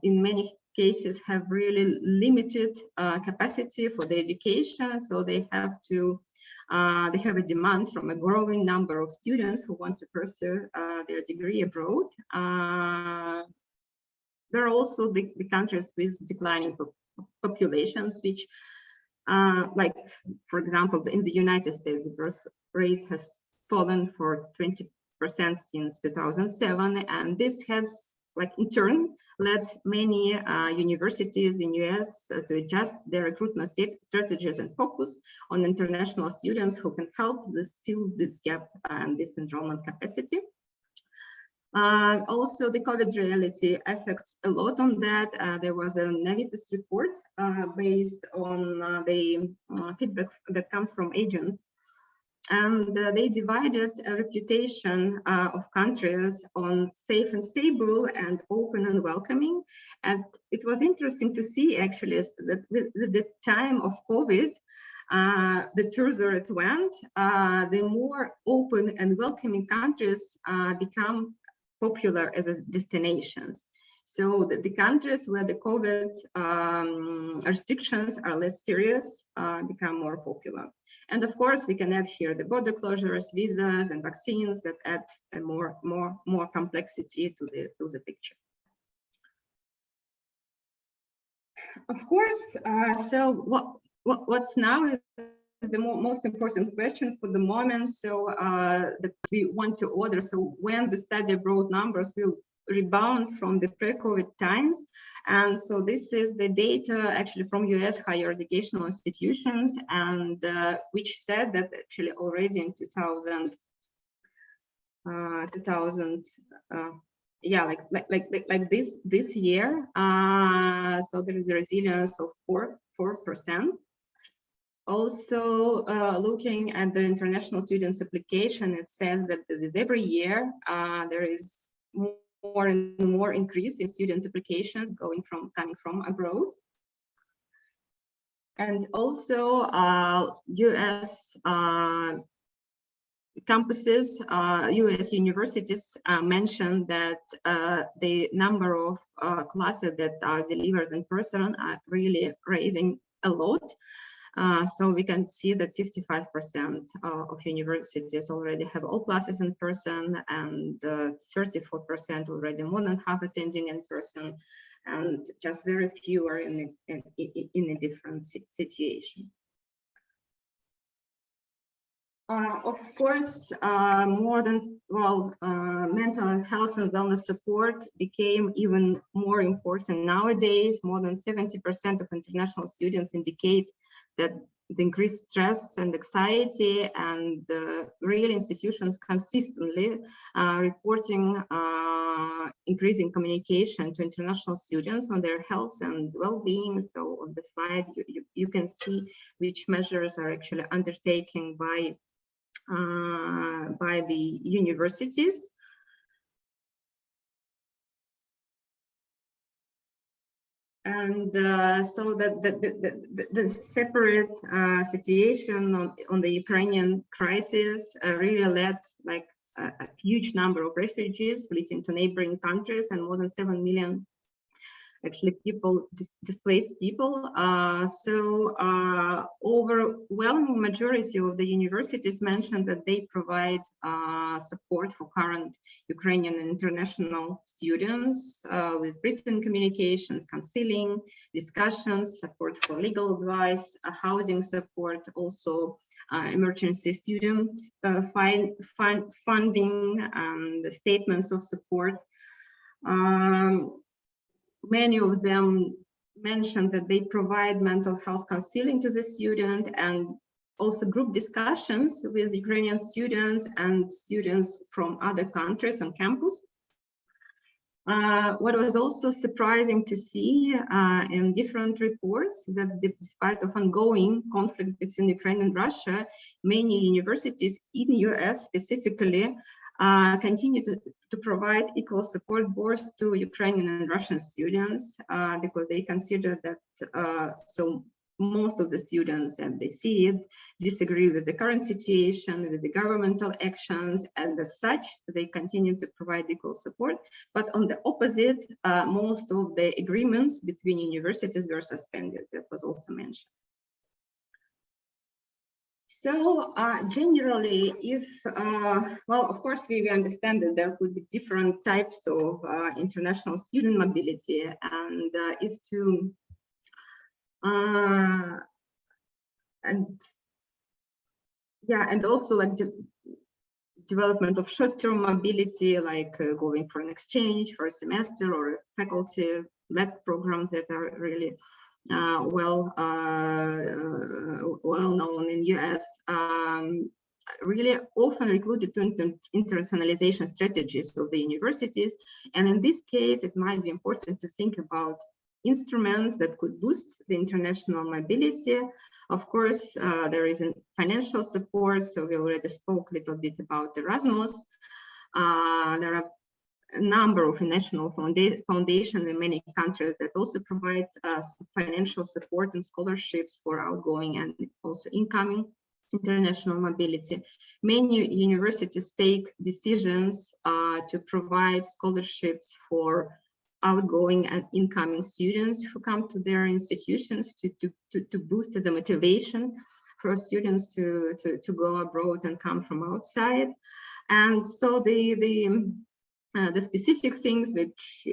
in many cases have really limited capacity for the education, so they have to they have a demand from a growing number of students who want to pursue their degree abroad. There are also the countries with declining populations, which, like, for example, in the United States, the birth rate has fallen for 20% since 2007, and this has, like, in turn led many universities in US to adjust their recruitment strategies and focus on international students who can help fill this gap and this enrollment capacity. Also, the COVID reality affects a lot on that. There was a Navitas report based on the feedback that comes from agents. And they divided a reputation of countries on safe and stable and open and welcoming. And it was interesting to see actually that with the time of COVID, the further it went, the more open and welcoming countries become popular as destinations. So the countries where the COVID restrictions are less serious become more popular. And of course, we can add here the border closures, visas, and vaccines that add a more complexity to the picture. Of course, so what's now is the most important question for the moment. So that we want to order. So when the study abroad numbers will rebound from the pre-COVID times. And so this is the data actually from US higher educational institutions, and which said that actually already in 2000, yeah, like this year. So there is a resilience of 4%. Also, looking at the international students application, it says that with every year there is more and more increase in student applications coming from abroad. And also US campuses, US universities mentioned that the number of classes that are delivered in person are really raising a lot. So we can see that 55% of universities already have all classes in person, and 34% already more than half attending in person, and just very few are in a different situation. Of course, mental health and wellness support became even more important nowadays. More than 70% of international students indicate that the increased stress and anxiety, and real institutions consistently reporting increasing communication to international students on their health and well-being. So on the slide, you can see which measures are actually undertaken by the universities. And so that the separate situation on the Ukrainian crisis really led like a huge number of refugees fleeing to neighboring countries, and more than 7 million actually displaced people. So overwhelming majority of the universities mentioned that they provide support for current Ukrainian and international students with written communications, counseling, discussions, support for legal advice, housing support, also emergency student funding, and statements of support. Many of them mentioned that they provide mental health counseling to the student, and also group discussions with Ukrainian students and students from other countries on campus. What was also surprising to see in different reports, that despite of ongoing conflict between Ukraine and Russia, many universities in the US specifically continue to provide equal support both to Ukrainian and Russian students, because they consider that so most of the students, and they see it, disagree with the current situation, with the governmental actions, and as such, they continue to provide equal support. But on the opposite, most of the agreements between universities were suspended. That was also mentioned. So generally, if, well, of course, we understand that there could be different types of international student mobility, and if to, and yeah, and also like development of short-term mobility, like going for an exchange for a semester or a faculty-led programs that are really well known in US, really often recruited to internationalization strategies of the universities. And in this case, it might be important to think about instruments that could boost the international mobility. Of course, there is a financial support, so we already spoke a little bit about Erasmus. There are a number of national foundations in many countries that also provide financial support and scholarships for outgoing and also incoming international mobility. Many universities take decisions to provide scholarships for outgoing and incoming students who come to their institutions to boost the motivation for students to go abroad and come from outside. And so the specific things which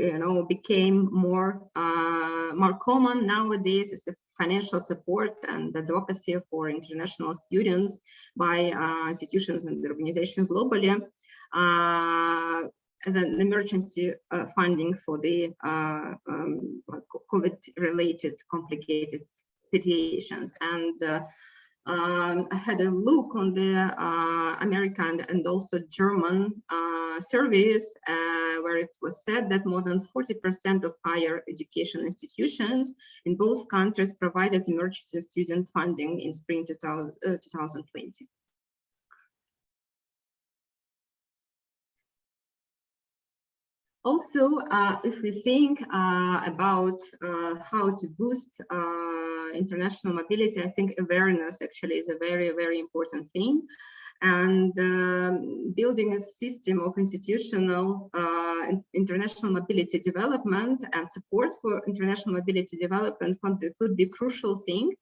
became more common nowadays is the financial support and advocacy for international students by institutions and organizations globally as an emergency funding for the COVID-related complicated situations. And I had a look on the American and also German surveys where it was said that more than 40% of higher education institutions in both countries provided emergency student funding in spring 2020. Also, if we think about how to boost international mobility, I think awareness actually is a very, very important thing. And building a system of institutional international mobility development and support for international mobility development could be a crucial thing.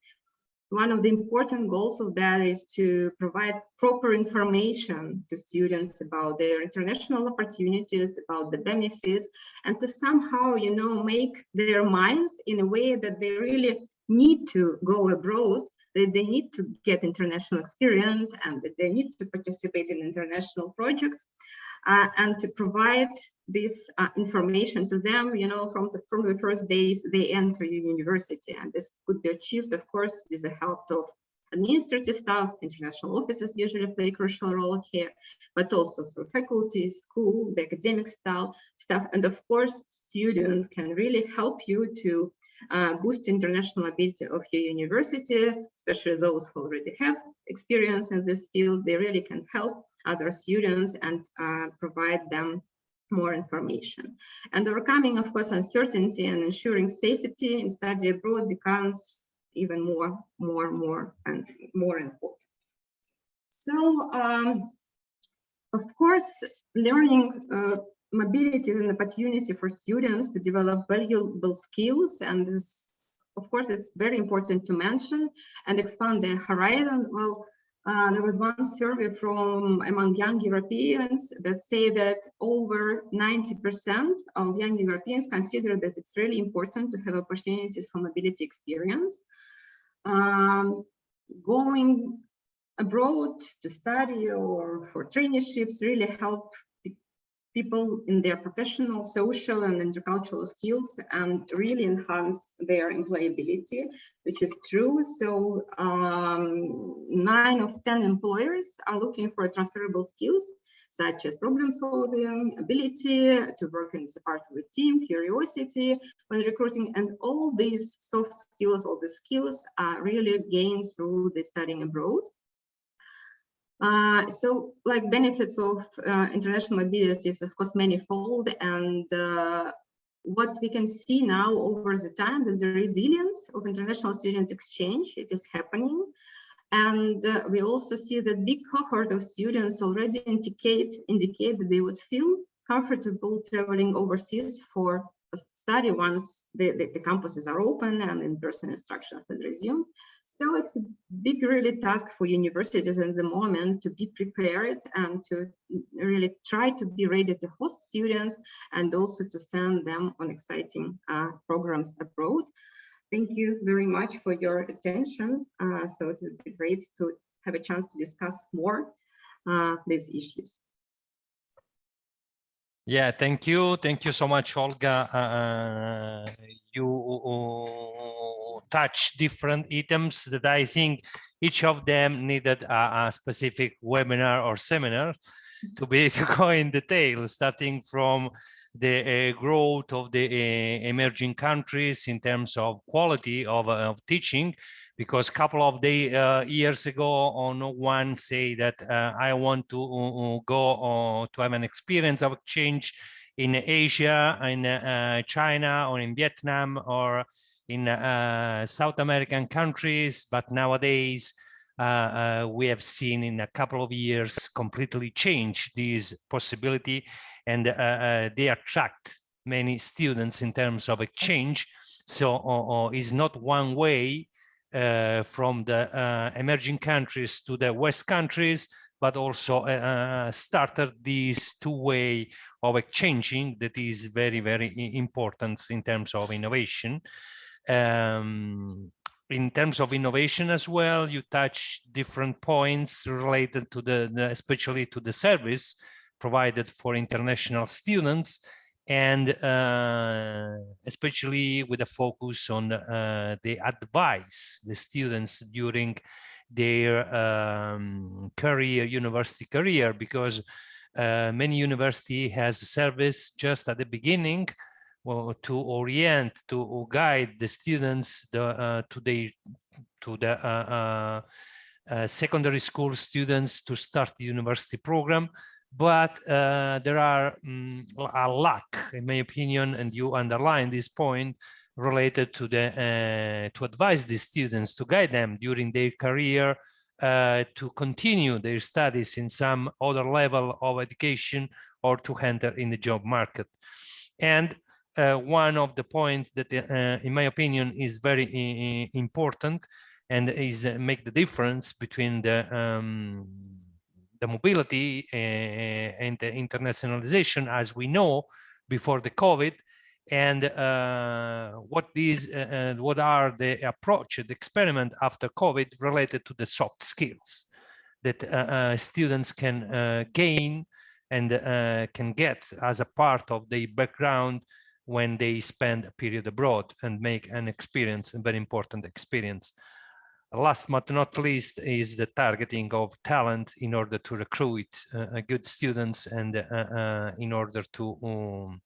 One of the important goals of that is to provide proper information to students about their international opportunities, about the benefits, and to somehow, make their minds in a way that they really need to go abroad, that they need to get international experience, and that they need to participate in international projects. And to provide this information to them, from the first days they enter university. And this could be achieved, of course, with the help of administrative staff. International offices usually play a crucial role here, but also through faculty, school, the academic staff, and of course, students can really help you to boost international mobility of your university, especially those who already have experience in this field. They really can help other students and provide them more information. And overcoming, of course, uncertainty and ensuring safety in study abroad becomes even more important. So, of course, learning mobility is an opportunity for students to develop valuable skills, and this, of course, it's very important to mention and expand their horizon. Well, there was one survey from among young Europeans that say that over 90% of young Europeans consider that it's really important to have opportunities for mobility experience. Going abroad to study or for traineeships really help people in their professional, social, and intercultural skills and really enhance their employability, which is true. So 9 of 10 employers are looking for transferable skills, such as problem solving, ability to work as a part of a team, curiosity when recruiting, and all these soft skills, all the skills are really gained through the studying abroad. So, like, benefits of international mobility is, of course, manifold, and what we can see now over the time is the resilience of international student exchange. It is happening, and we also see that big cohort of students already indicate that they would feel comfortable traveling overseas for a study once the campuses are open and in-person instruction has resumed. So it's a big really task for universities at the moment to be prepared and to really try to be ready to host students and also to send them on exciting programs abroad. Thank you very much for your attention. So it would be great to have a chance to discuss more these issues. Yeah, thank you. Thank you so much, Olga. You touch different items that I think each of them needed a specific webinar or seminar to be to go in detail, starting from the growth of the emerging countries in terms of quality of teaching, because a couple of years ago, no one say that I want to go to have an experience of exchange in Asia, in China, or in Vietnam, or in South American countries. But nowadays, we have seen in a couple of years completely change this possibility, and they attract many students in terms of exchange. So it's not one way from the emerging countries to the West countries, but also started this two-way of exchanging that is very, very important in terms of innovation. In terms of innovation as well, you touch different points related to especially to the service provided for international students, and especially with a focus on the advice the students during their university career, because many university has a service just at the beginning, well, to orient, to guide the students to the secondary school students to start the university program. But there are a lack, in my opinion, and you underline this point, related to to advise the students, to guide them during their career, to continue their studies in some other level of education, or to enter in the job market. And one of the points that, in my opinion, is very important and is make the difference between the mobility and the internationalization, as we know, before the COVID, and what are the approach, the experiment after COVID related to the soft skills that students can gain and can get as a part of their background when they spend a period abroad and make an experience, a very important experience. Last but not least is the targeting of talent in order to recruit good students, and in order to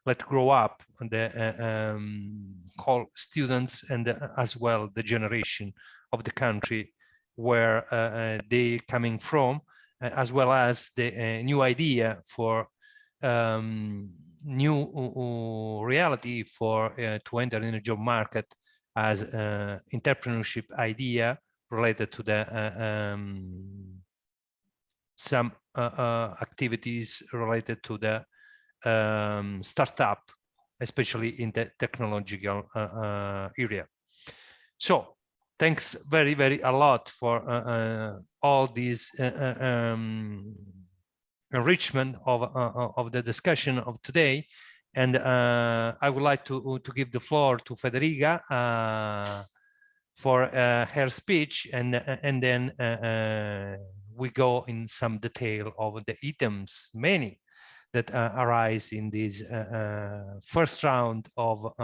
let grow up the whole students, and as well the generation of the country where they coming from, as well as the new idea for new reality for to enter in a job market, as entrepreneurship idea related to the some activities related to the startup, especially in the technological area. So thanks very, very a lot for all these enrichment of the discussion of today. And I would like to give the floor to Federiga for her speech, and then we go in some detail of the items, many that arise in this first round of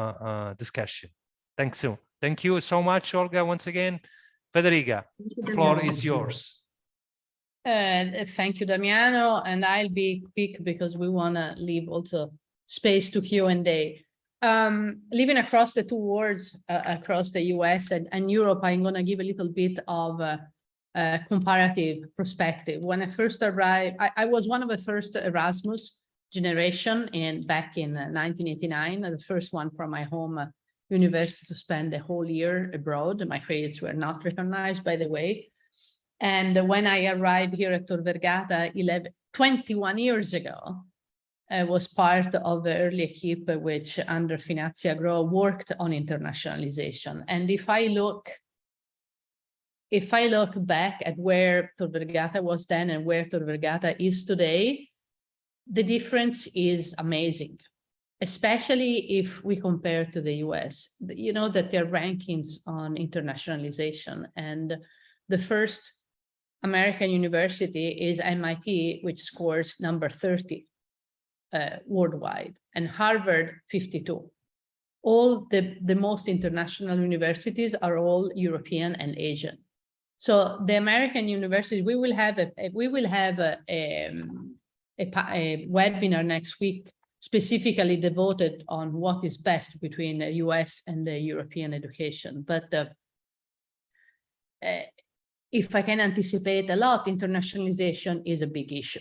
discussion. Thank you so much, Olga, once again. Federiga, the floor is yours. Thank you, Damiano, and I'll be quick because we want to leave also space to Q&A. Living across the two worlds, across the US and Europe, I'm going to give a little bit of comparative perspective. When I first arrived, I was one of the first Erasmus generation back in 1989, the first one from my home university to spend the whole year abroad. My credits were not recognized, by the way. And when I arrived here at Tor Vergata 21 years ago, I was part of the early equipe which under Pinnacchio worked on internationalization. And if I look if I look back at where Tor Vergata was then and where Tor Vergata is today, the difference is amazing, especially if we compare to the US. You know that there are rankings on internationalization, and the first American university is MIT, which scores number 30 worldwide, and Harvard 52. All the most international universities are all European and Asian. So the American universities, we will have a webinar next week specifically devoted on what is best between the US and the European education. But if I can anticipate a lot, internationalization is a big issue.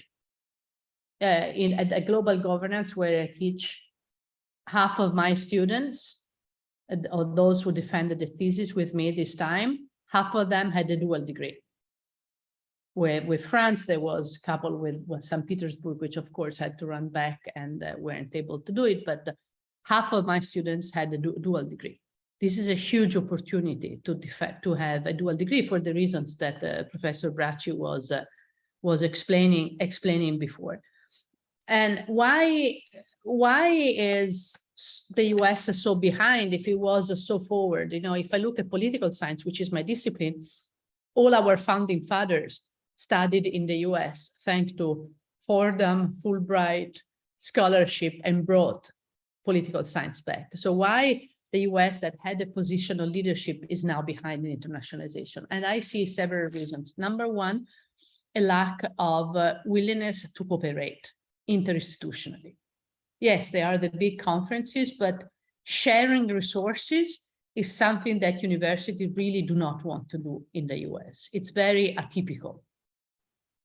At a global governance where I teach, half of my students, or those who defended the thesis with me this time, half of them had a dual degree. Where with France, there was a couple with St. Petersburg, which of course had to run back and weren't able to do it, but half of my students had a dual degree. This is a huge opportunity to have a dual degree for the reasons that Professor Bracci was explaining before. And why is the US so behind if it was so forward? You know, if I look at political science, which is my discipline, all our founding fathers studied in the US, thanks to Fordham, Fulbright, scholarship, and brought political science back. So why the US that had a position of leadership is now behind in internationalization? And I see several reasons. Number one, a lack of willingness to cooperate interinstitutionally. Yes, there are the big conferences, but sharing resources is something that universities really do not want to do in the US. It's very atypical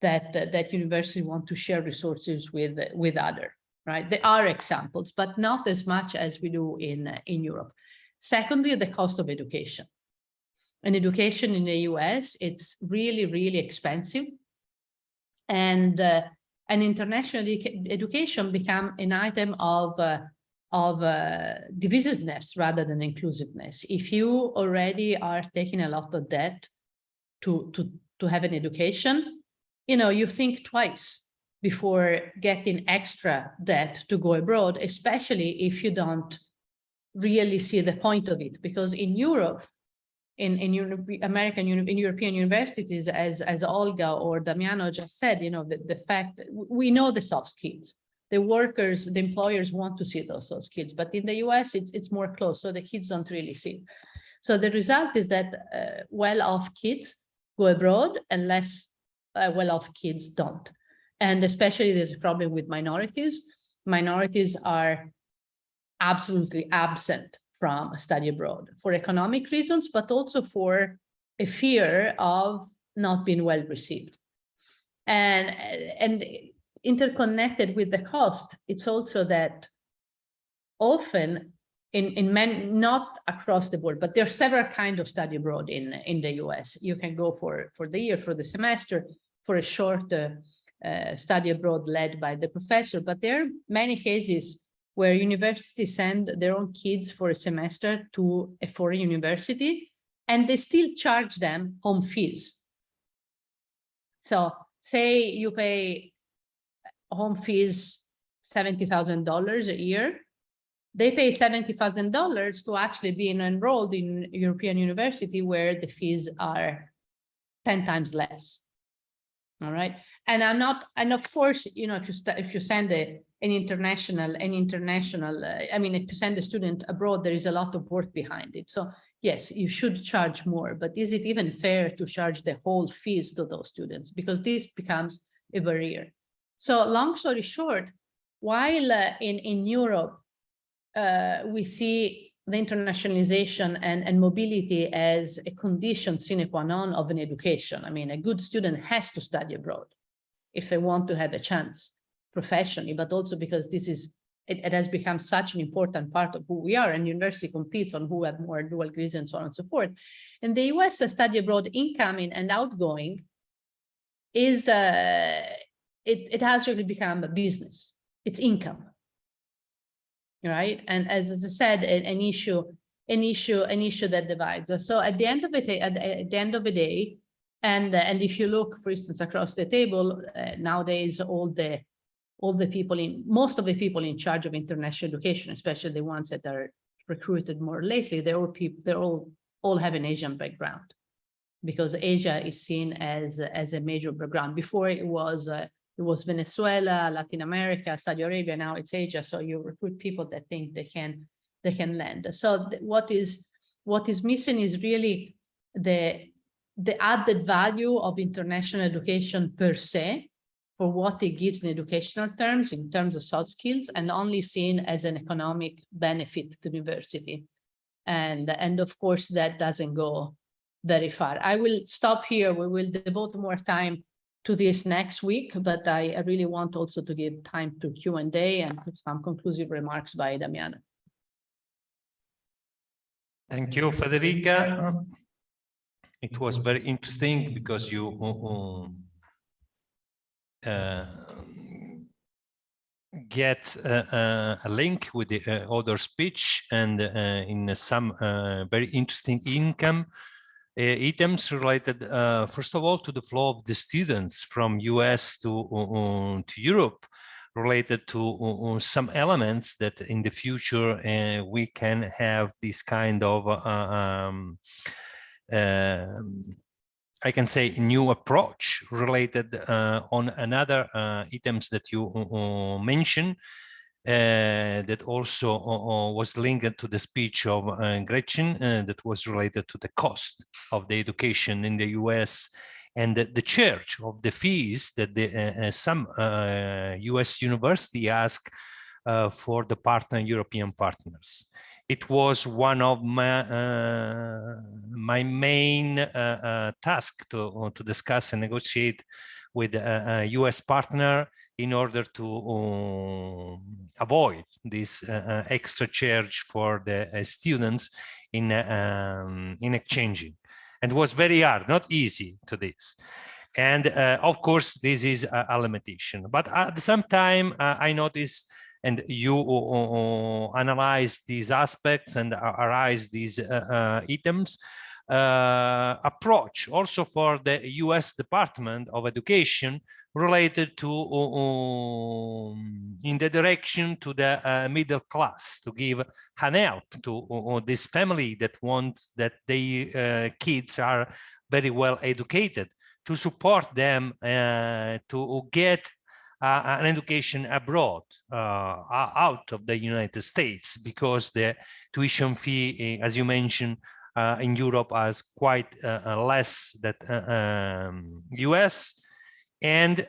that universities want to share resources with others, right? There are examples, but not as much as we do in Europe. Secondly, the cost of education. And education in the US, it's really, really expensive. And international education become an item of divisiveness rather than inclusiveness. If you already are taking a lot of debt to have an education, you know, you think twice before getting extra debt to go abroad, especially if you don't really see the point of it. Because in Europe, in European universities, as Olga or Damiano just said, you know, the fact that we know the soft skills, the workers, the employers want to see those soft skills, but in the US, it's more close, so the kids don't really see it. So the result is that well-off kids go abroad and less well-off kids don't. And especially there's a problem with minorities. Minorities are absolutely absent from study abroad for economic reasons, but also for a fear of not being well received. And interconnected with the cost, it's also that often in many, not across the board, but there are several kinds of study abroad in the US. You can go for the year, for the semester, for a short study abroad led by the professor, but there are many cases where universities send their own kids for a semester to a foreign university, and they still charge them home fees. So say you pay home fees $70,000 a year, they pay $70,000 to actually be enrolled in European university where the fees are 10 times less. All right, and of course, you know, if you send I mean, if you send a student abroad, there is a lot of work behind it. So yes, you should charge more, but is it even fair to charge the whole fees to those students? Because this becomes a barrier. So long story short, while in Europe, we see the internationalization and mobility as a condition sine qua non of an education. I mean, a good student has to study abroad if they want to have a chance professionally, but also because it has become such an important part of who we are, and university competes on who have more dual degrees and so on and so forth. In the US, the study abroad incoming and outgoing is, it has really become a business. It's income. Right, and as I said, an issue an issue that divides. So at the end of the day, and if you look, for instance, across the table, nowadays most of the people in charge of international education, especially the ones that are recruited more lately, they're all have an Asian background, because Asia is seen as a major background. Before it was Venezuela, Latin America, Saudi Arabia. Now it's Asia. So you recruit people that think they can land. So what is missing is really the added value of international education per se, for what it gives in educational terms, in terms of soft skills, and only seen as an economic benefit to the university. And of course, that doesn't go very far. I will stop here. We will devote more time to this next week, but I really want also to give time to Q&A and some conclusive remarks by Damiano. Thank you, Federiga. It was very interesting because you get a link with the other speech, and in some very interesting items related, first of all, to the flow of the students from US to Europe, related to some elements that in the future we can have this kind of I can say new approach related on another items that you mentioned, that also was linked to the speech of Gretchen, that was related to the cost of the education in the US and the charge of the fees that some US university ask for the European partners. It was one of my main tasks to discuss and negotiate with a US partner in order to avoid this extra charge for the students in exchanging. And it was very hard, not easy to this. And of course, this is a limitation. But at the same time, I noticed, and you analyze these aspects and arise these items, approach also for the US Department of Education related to in the direction to the middle class, to give an help to this family that wants that their kids are very well educated, to support them to get an education abroad, out of the United States, because the tuition fee, as you mentioned, in Europe is quite less than US, and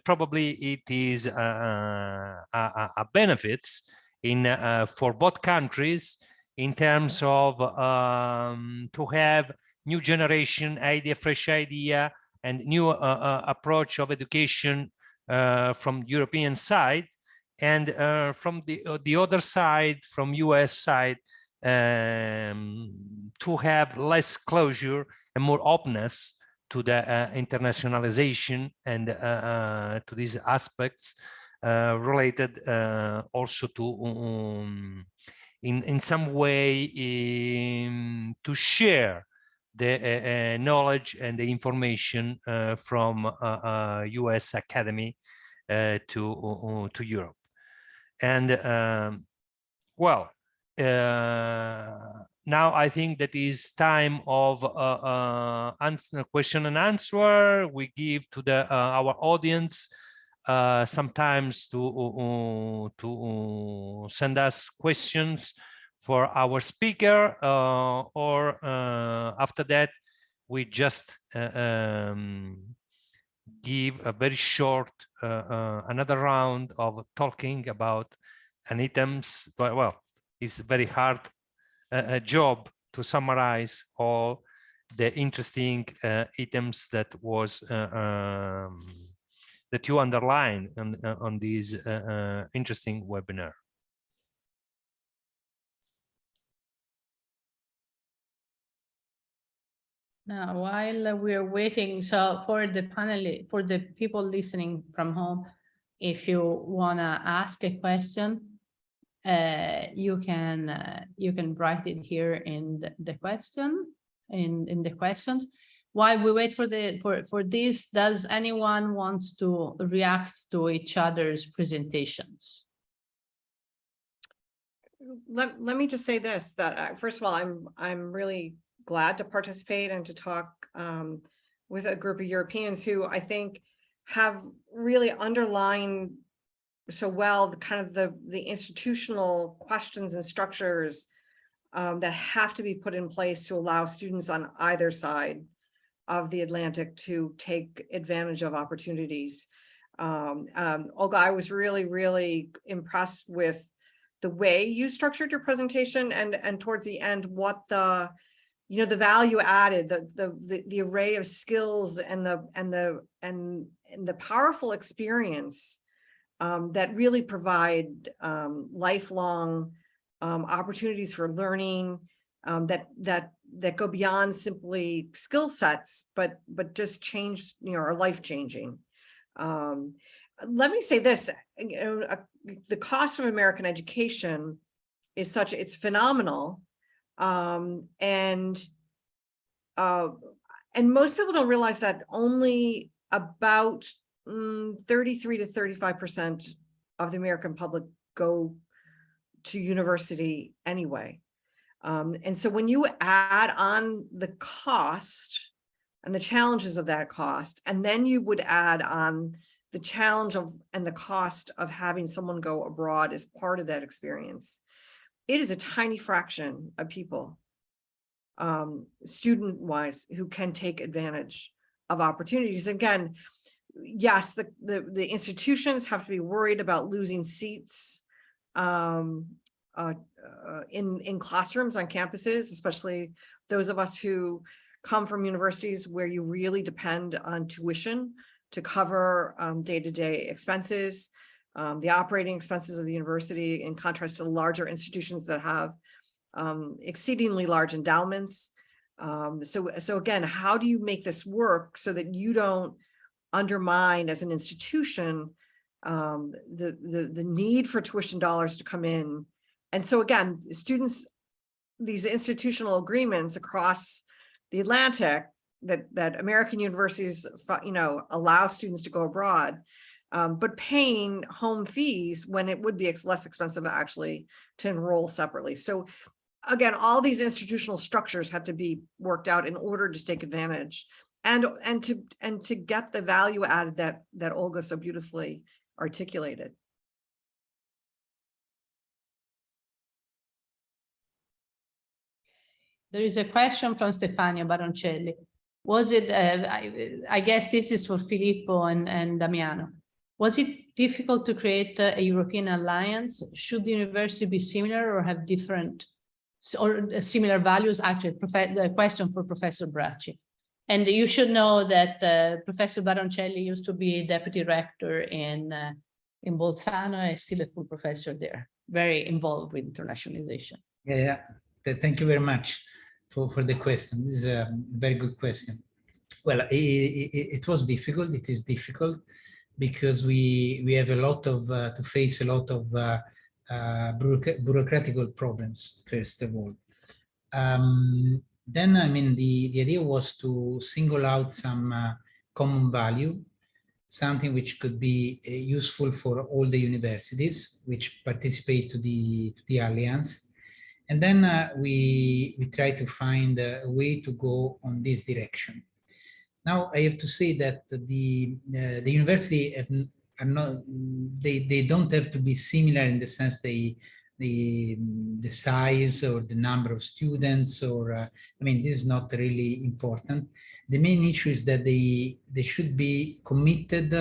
probably it is a benefits in for both countries in terms of to have new generation idea, fresh idea, and new approach of education from European side, and from the other side, from US side, to have less closure and more openness to the internationalization and to these aspects related also to in some way to share the knowledge and the information from US Academy to Europe. And well, now I think that is time of question and answer. We give to the our audience sometimes to send us questions for our speaker, or after that we just give a very short another round of talking about an items. But well, it's very hard job to summarize all the interesting items that was that you underline on this interesting webinar. Now, while we're waiting, so for the panel, for the people listening from home, if you want to ask a question, you can write it here in the question, in the questions. While we wait for this, does anyone wants to react to each other's presentations? Let me just say this, that first of all, I'm really glad to participate and to talk with a group of Europeans who I think have really underlined so well the kind of the institutional questions and structures that have to be put in place to allow students on either side of the Atlantic to take advantage of opportunities. Olga, I was really impressed with the way you structured your presentation, and towards the end, what the value added, the array of skills and the powerful experience that really provide lifelong opportunities for learning that go beyond simply skill sets, but just change, are life changing. Let me say this, the cost of American education is such, it's phenomenal. And most people don't realize that only about 33 to 35% of the American public go to university anyway. And so when you add on the cost and the challenges of that cost, and then you would add on the challenge of and the cost of having someone go abroad as part of that experience, it is a tiny fraction of people, student-wise, who can take advantage of opportunities. Again, yes, the institutions have to be worried about losing seats in classrooms on campuses, especially those of us who come from universities where you really depend on tuition to cover day-to-day expenses, the operating expenses of the university, in contrast to the larger institutions that have exceedingly large endowments. So again, how do you make this work so that you don't undermine as an institution the need for tuition dollars to come in? And so again, students, these institutional agreements across the Atlantic that American universities, allow students to go abroad, but paying home fees when it would be less expensive actually to enroll separately. So again, all these institutional structures have to be worked out in order to take advantage and to get the value added that Olga so beautifully articulated. There is a question from Stefania Baroncelli. Was it, I guess this is for Filippo and Damiano. Was it difficult to create a European alliance? Should the university be similar or have different or similar values? Actually, the question for Professor Bracci. And you should know that Professor Baroncelli used to be deputy rector in Bolzano, is still a full professor there, very involved with internationalization. Yeah. Thank you very much for the question. This is a very good question. Well, it was difficult. It is difficult because we have a lot of to face a lot of bureaucratic problems, first of all. Then, I mean, the idea was to single out some common value, something which could be useful for all the universities which participate to the alliance. And then we try to find a way to go on this direction. Now, I have to say that the university are not, they don't have to be similar in the sense the size or the number of students, or I mean, this is not really important. The main issue is that they should be committed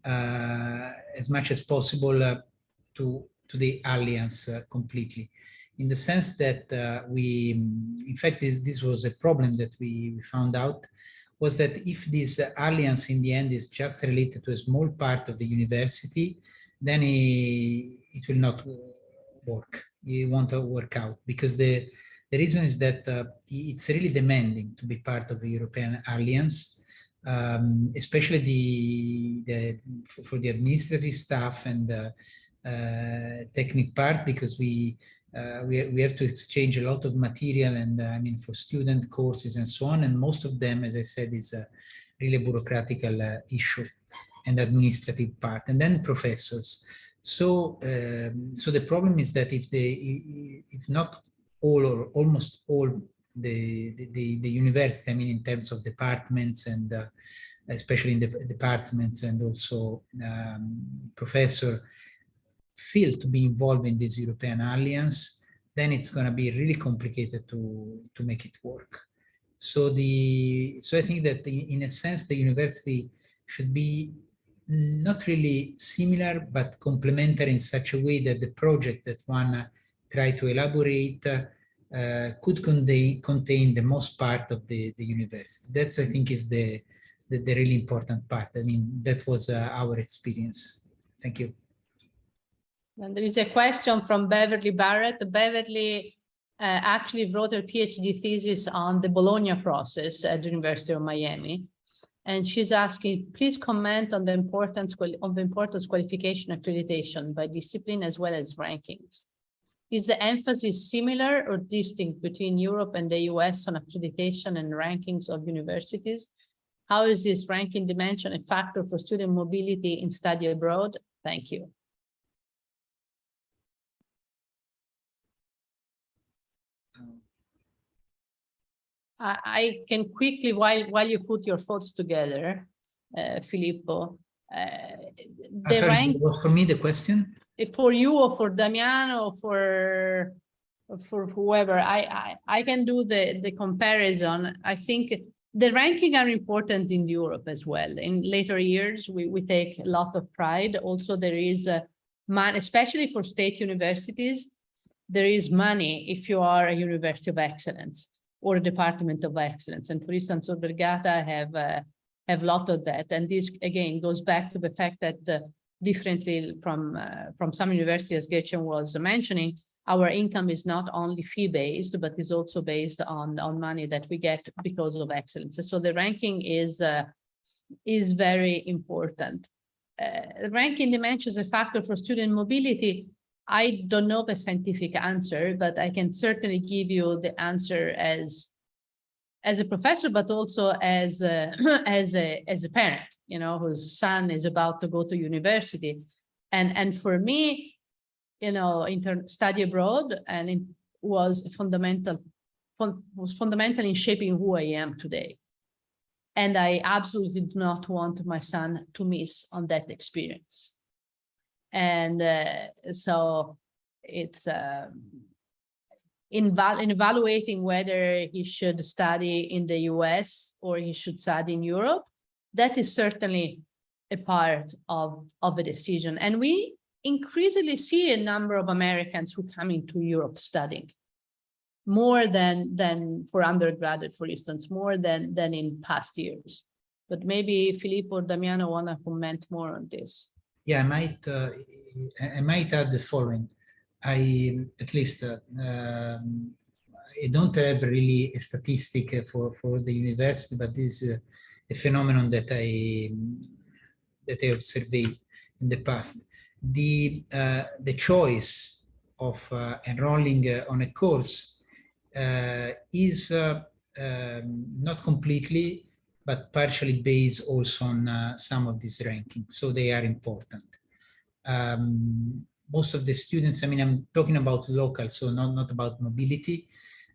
as much as possible to the alliance completely. In the sense that in fact, this was a problem that we found out, was that if this alliance in the end is just related to a small part of the university, then it will not work. It won't work out, because the reason is that it's really demanding to be part of the European alliance, especially for the administrative staff and technical part, because we have to exchange a lot of material, and I mean, for student courses and so on, and most of them, as I said, is a really bureaucratical issue and administrative part, and then professors. So so the problem is that if not all or almost all the university, I mean, in terms of departments and especially in the departments, and also professor, feel to be involved in this European alliance, then it's going to be really complicated to make it work. So I think that in a sense the university should be not really similar but complementary in such a way that the project that one try to elaborate could contain the most part of the university. That's, I think, is the really important part. I mean, that was our experience. Thank you. And there is a question from Beverly Barrett. Beverly actually wrote her PhD thesis on the Bologna process at the University of Miami. And she's asking, please comment on the importance qualification accreditation by discipline as well as rankings. Is the emphasis similar or distinct between Europe and the US on accreditation and rankings of universities? How is this ranking dimension a factor for student mobility in study abroad? Thank you. I can quickly, while you put your thoughts together, Filippo, the rank was for me the question? For you or for Damiano or for whoever, I can do the comparison. I think the ranking are important in Europe as well. In later years, we take a lot of pride. Also, there is especially for state universities, there is money if you are a university of excellence or a department of excellence. And for instance, Tor Vergata have a lot of that. And this, again, goes back to the fact that differently from some universities, as Gretchen was mentioning, our income is not only fee-based, but is also based on money that we get because of excellence. So the ranking is very important. The ranking dimensions a factor for student mobility. I don't know the scientific answer, but I can certainly give you the answer as a professor, but also as a parent, you know, whose son is about to go to university. And for me, you know, study abroad, and it was fundamental in shaping who I am today. And I absolutely do not want my son to miss on that experience. And so it's in evaluating whether he should study in the US or he should study in Europe, that is certainly a part of a decision. And we increasingly see a number of Americans who come into Europe studying, more than for undergraduate, for instance, more than in past years. But maybe Filippo or Damiano want to comment more on this. Yeah, I might add the following. I don't have really a statistic for the university, but this is a phenomenon that I observed in the past. The choice of enrolling on a course is not completely, but partially based also on some of these rankings, so they are important. Most of the students, I mean, I'm talking about local, so not about mobility,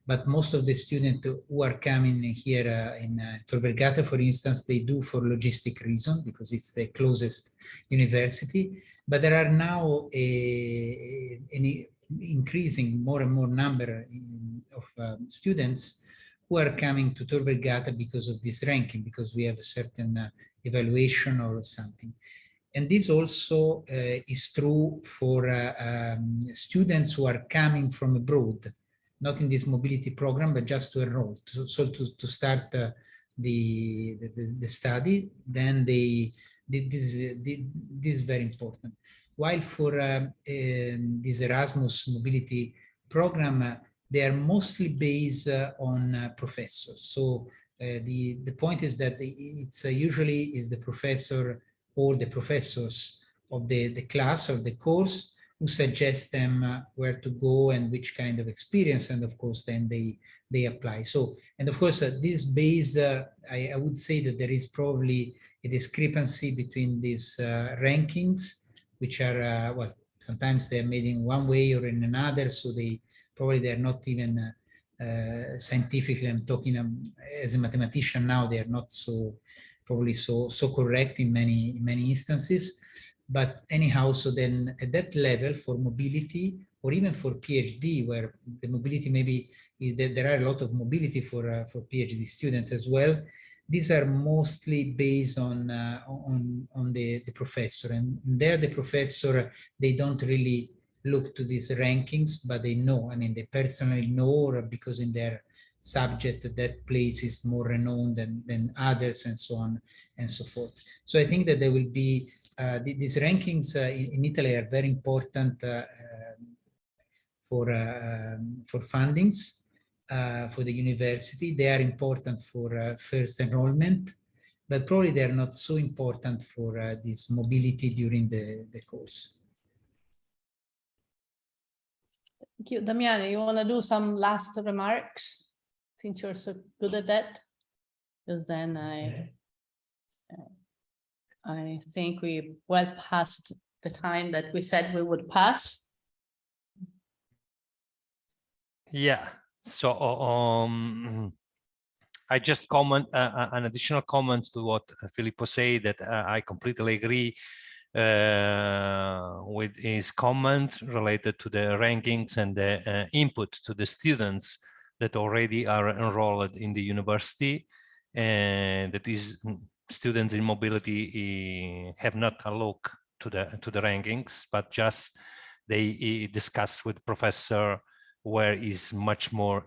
but most of the students who are coming here in Tor Vergata, for instance, they do for logistic reason, because it's the closest university. But there are now an increasing more and more number of students who are coming to Tor Vergata because of this ranking, because we have a certain evaluation or something. And this also is true for students who are coming from abroad, not in this mobility program, but just to enroll, so to start the study. Then this is very important. While for this Erasmus mobility program, they are mostly based on professors. So the point is that it's usually is the professor or the professors of the class or the course who suggests them where to go and which kind of experience, and of course then they apply. So, and of course this base, I would say that there is probably a discrepancy between these rankings, which are well, sometimes they're made in one way or in another, so they're not even scientifically, I'm talking as a mathematician now, they are not probably so correct in many instances. But anyhow, so then at that level for mobility, or even for PhD, where the mobility maybe is that there are a lot of mobility for PhD students as well. These are mostly based on the professor, and there the professor, they don't really look to these rankings, but they know, I mean, they personally know, or because in their subject that place is more renowned than others, and so on and so forth. So I think that there will be these rankings in Italy are very important for fundings for the university. They are important for first enrollment, but probably they are not so important for this mobility during the course. Thank you. Damiano, you want to do some last remarks since you're so good at that? Because then I think we well passed the time that we said we would pass. Yeah, so I just comment an additional comment to what Filippo said, that I completely agree with his comment related to the rankings and the input to the students that already are enrolled in the university, and that is students in mobility have not a look to the rankings, but just they discuss with professor where is much more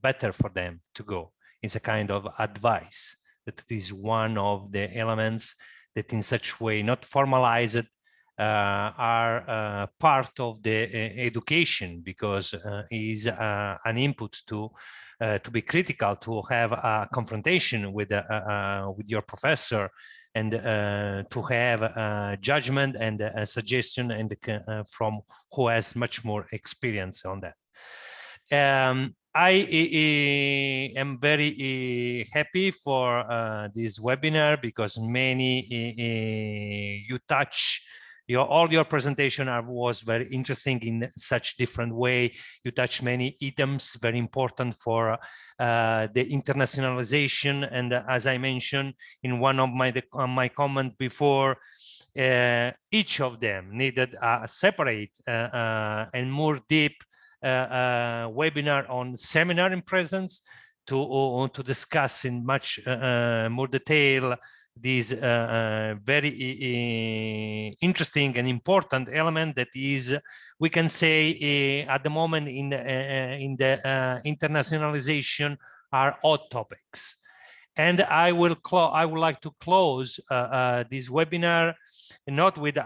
better for them to go. It's a kind of advice that is one of the elements that in such way, not formalized, are part of the education, because is an input to be critical, to have a confrontation with your professor, and to have a judgment and a suggestion and from who has much more experience on that. I am very happy for this webinar, because many you touch all your presentation was very interesting in such different way. You touch many items very important for the internationalization, and as I mentioned in one of my comments before, each of them needed a separate and more deep webinar on seminar in presence to discuss in much more detail these very interesting and important element that is, we can say, at the moment in the internationalization are hot topics. And I would like to close this webinar not with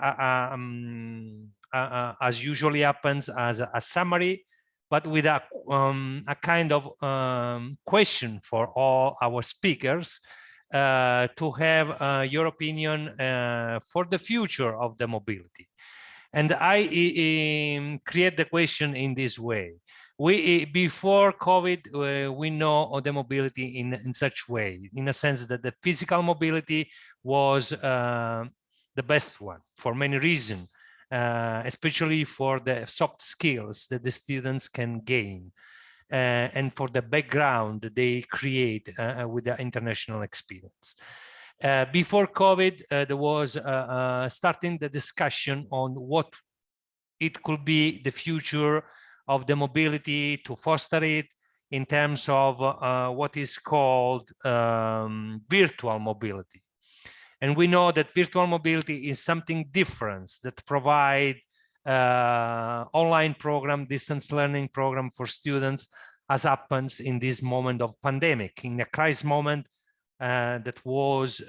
as usually happens as a summary, but with a kind of question for all our speakers to have your opinion for the future of the mobility. And I create the question in this way. Before COVID, we know the mobility in such way, in a sense that the physical mobility was the best one for many reasons. Especially for the soft skills that the students can gain and for the background they create with the international experience. Before COVID, there was starting the discussion on what it could be the future of the mobility, to foster it in terms of what is called virtual mobility. And we know that virtual mobility is something different, that provide online program, distance learning program for students, as happens in this moment of pandemic, in a crisis moment that was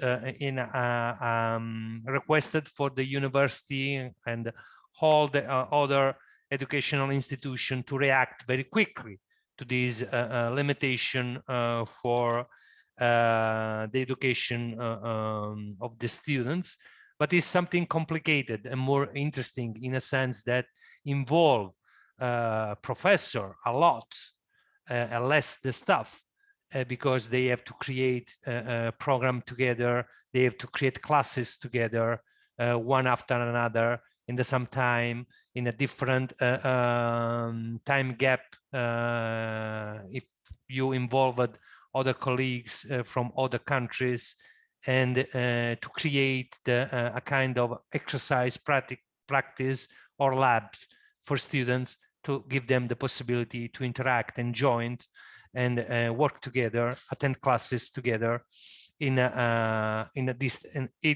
requested for the university and all the other educational institution to react very quickly to this limitation for the education of the students, but it's something complicated and more interesting in a sense that involve professor a lot, less the staff, because they have to create a program together, they have to create classes together, one after another, in the same time, in a different time gap, if you involved other colleagues from other countries, and to create a kind of exercise practice or labs for students to give them the possibility to interact and join and work together, attend classes together in a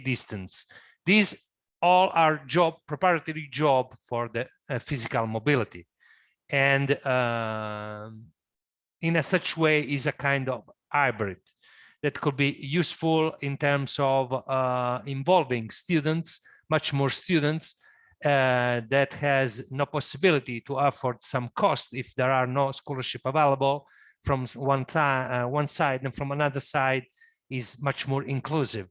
distance. These all are preparatory job for the physical mobility, and in a such way is a kind of hybrid that could be useful in terms of involving students, much more students, that has no possibility to afford some cost if there are no scholarship available from one side, and from another side is much more inclusive.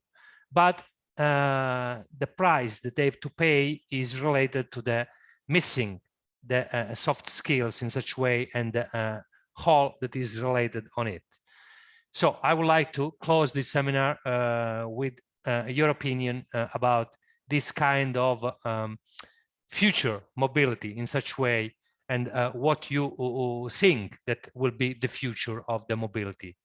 But the price that they have to pay is related to the missing the soft skills in such way, and the whole that is related on it. So I would like to close this seminar with your opinion about this kind of future mobility in such way, and what you think that will be the future of the mobility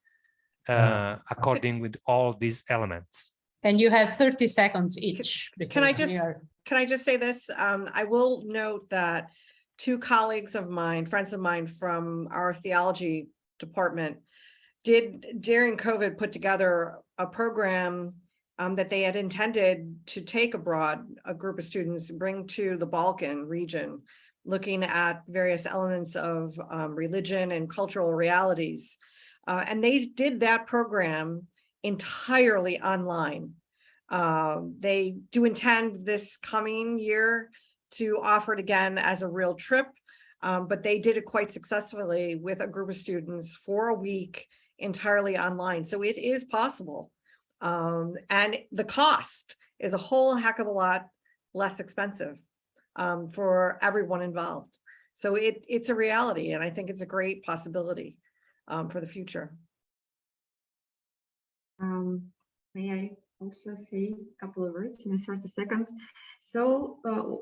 according with all these elements. And you have 30 seconds each. Can I just say this? I will note that two colleagues of mine, friends of mine from our theology department, did during COVID put together a program that they had intended to take abroad, a group of students, bring to the Balkan region, looking at various elements of religion and cultural realities. And they did that program entirely online. They do intend this coming year to offer it again as a real trip, but they did it quite successfully with a group of students for a week entirely online. So it is possible. And the cost is a whole heck of a lot less expensive for everyone involved. So it's a reality, and I think it's a great possibility for the future. May I also say a couple of words in 30 seconds? So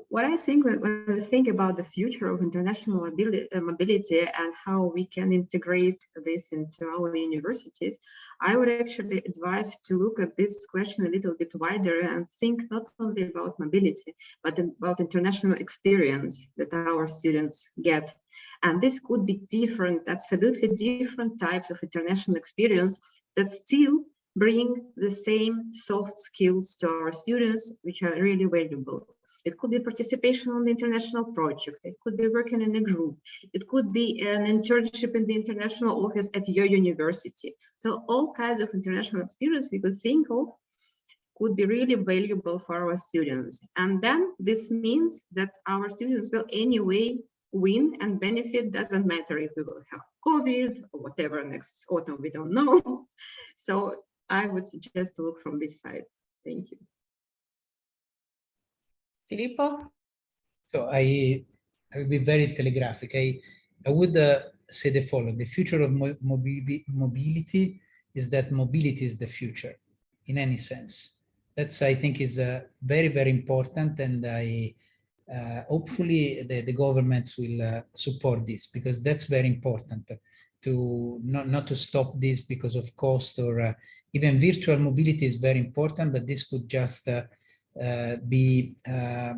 what I think when we think about the future of international mobility and how we can integrate this into our universities, I would actually advise to look at this question a little bit wider and think not only about mobility, but about international experience that our students get. And this could be different, absolutely different types of international experience that still bring the same soft skills to our students, which are really valuable. It could be participation on the international project. It could be working in a group. It could be an internship in the international office at your university. So all kinds of international experience we could think of could be really valuable for our students. And then this means that our students will anyway win and benefit. Doesn't matter if we will have COVID or whatever next autumn, we don't know. So I would suggest to look from this side. Thank you. Filippo? So I will be very telegraphic. I would say the following: the future of mobility is that mobility is the future in any sense. That's, I think, is very, very important, and I hopefully the governments will support this, because that's very important. To not to stop this because of cost, or even virtual mobility is very important, but this could just be a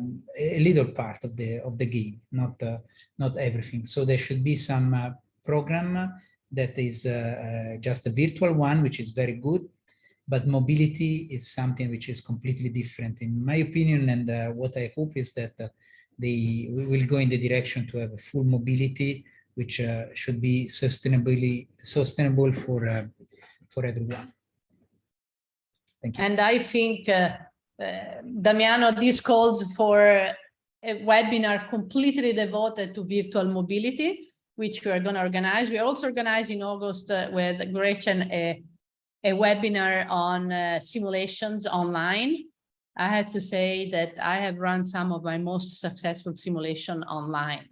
little part of the game, not everything. So there should be some program that is just a virtual one, which is very good, but mobility is something which is completely different, in my opinion. And what I hope is that we will go in the direction to have a full mobility, which should be sustainable for everyone. Thank you. And I think, Damiano, this calls for a webinar completely devoted to virtual mobility, which we are going to organize. We also organize in August with Gretchen a webinar on simulations online. I have to say that I have run some of my most successful simulation online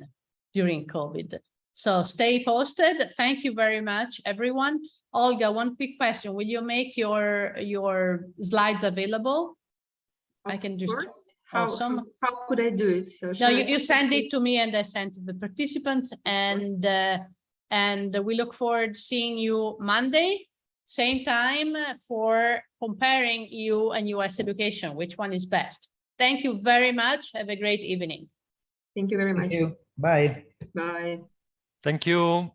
during COVID. So stay posted. Thank you very much, everyone. Olga, one quick question. Will you make your slides available? I can just. Awesome. How could I do it? So No, you send it to me and I send to the participants, and we look forward to seeing you Monday, same time, for comparing EU and US education. Which one is best? Thank you very much. Have a great evening. Thank you very much. Thank you. Bye. Bye. Thank you.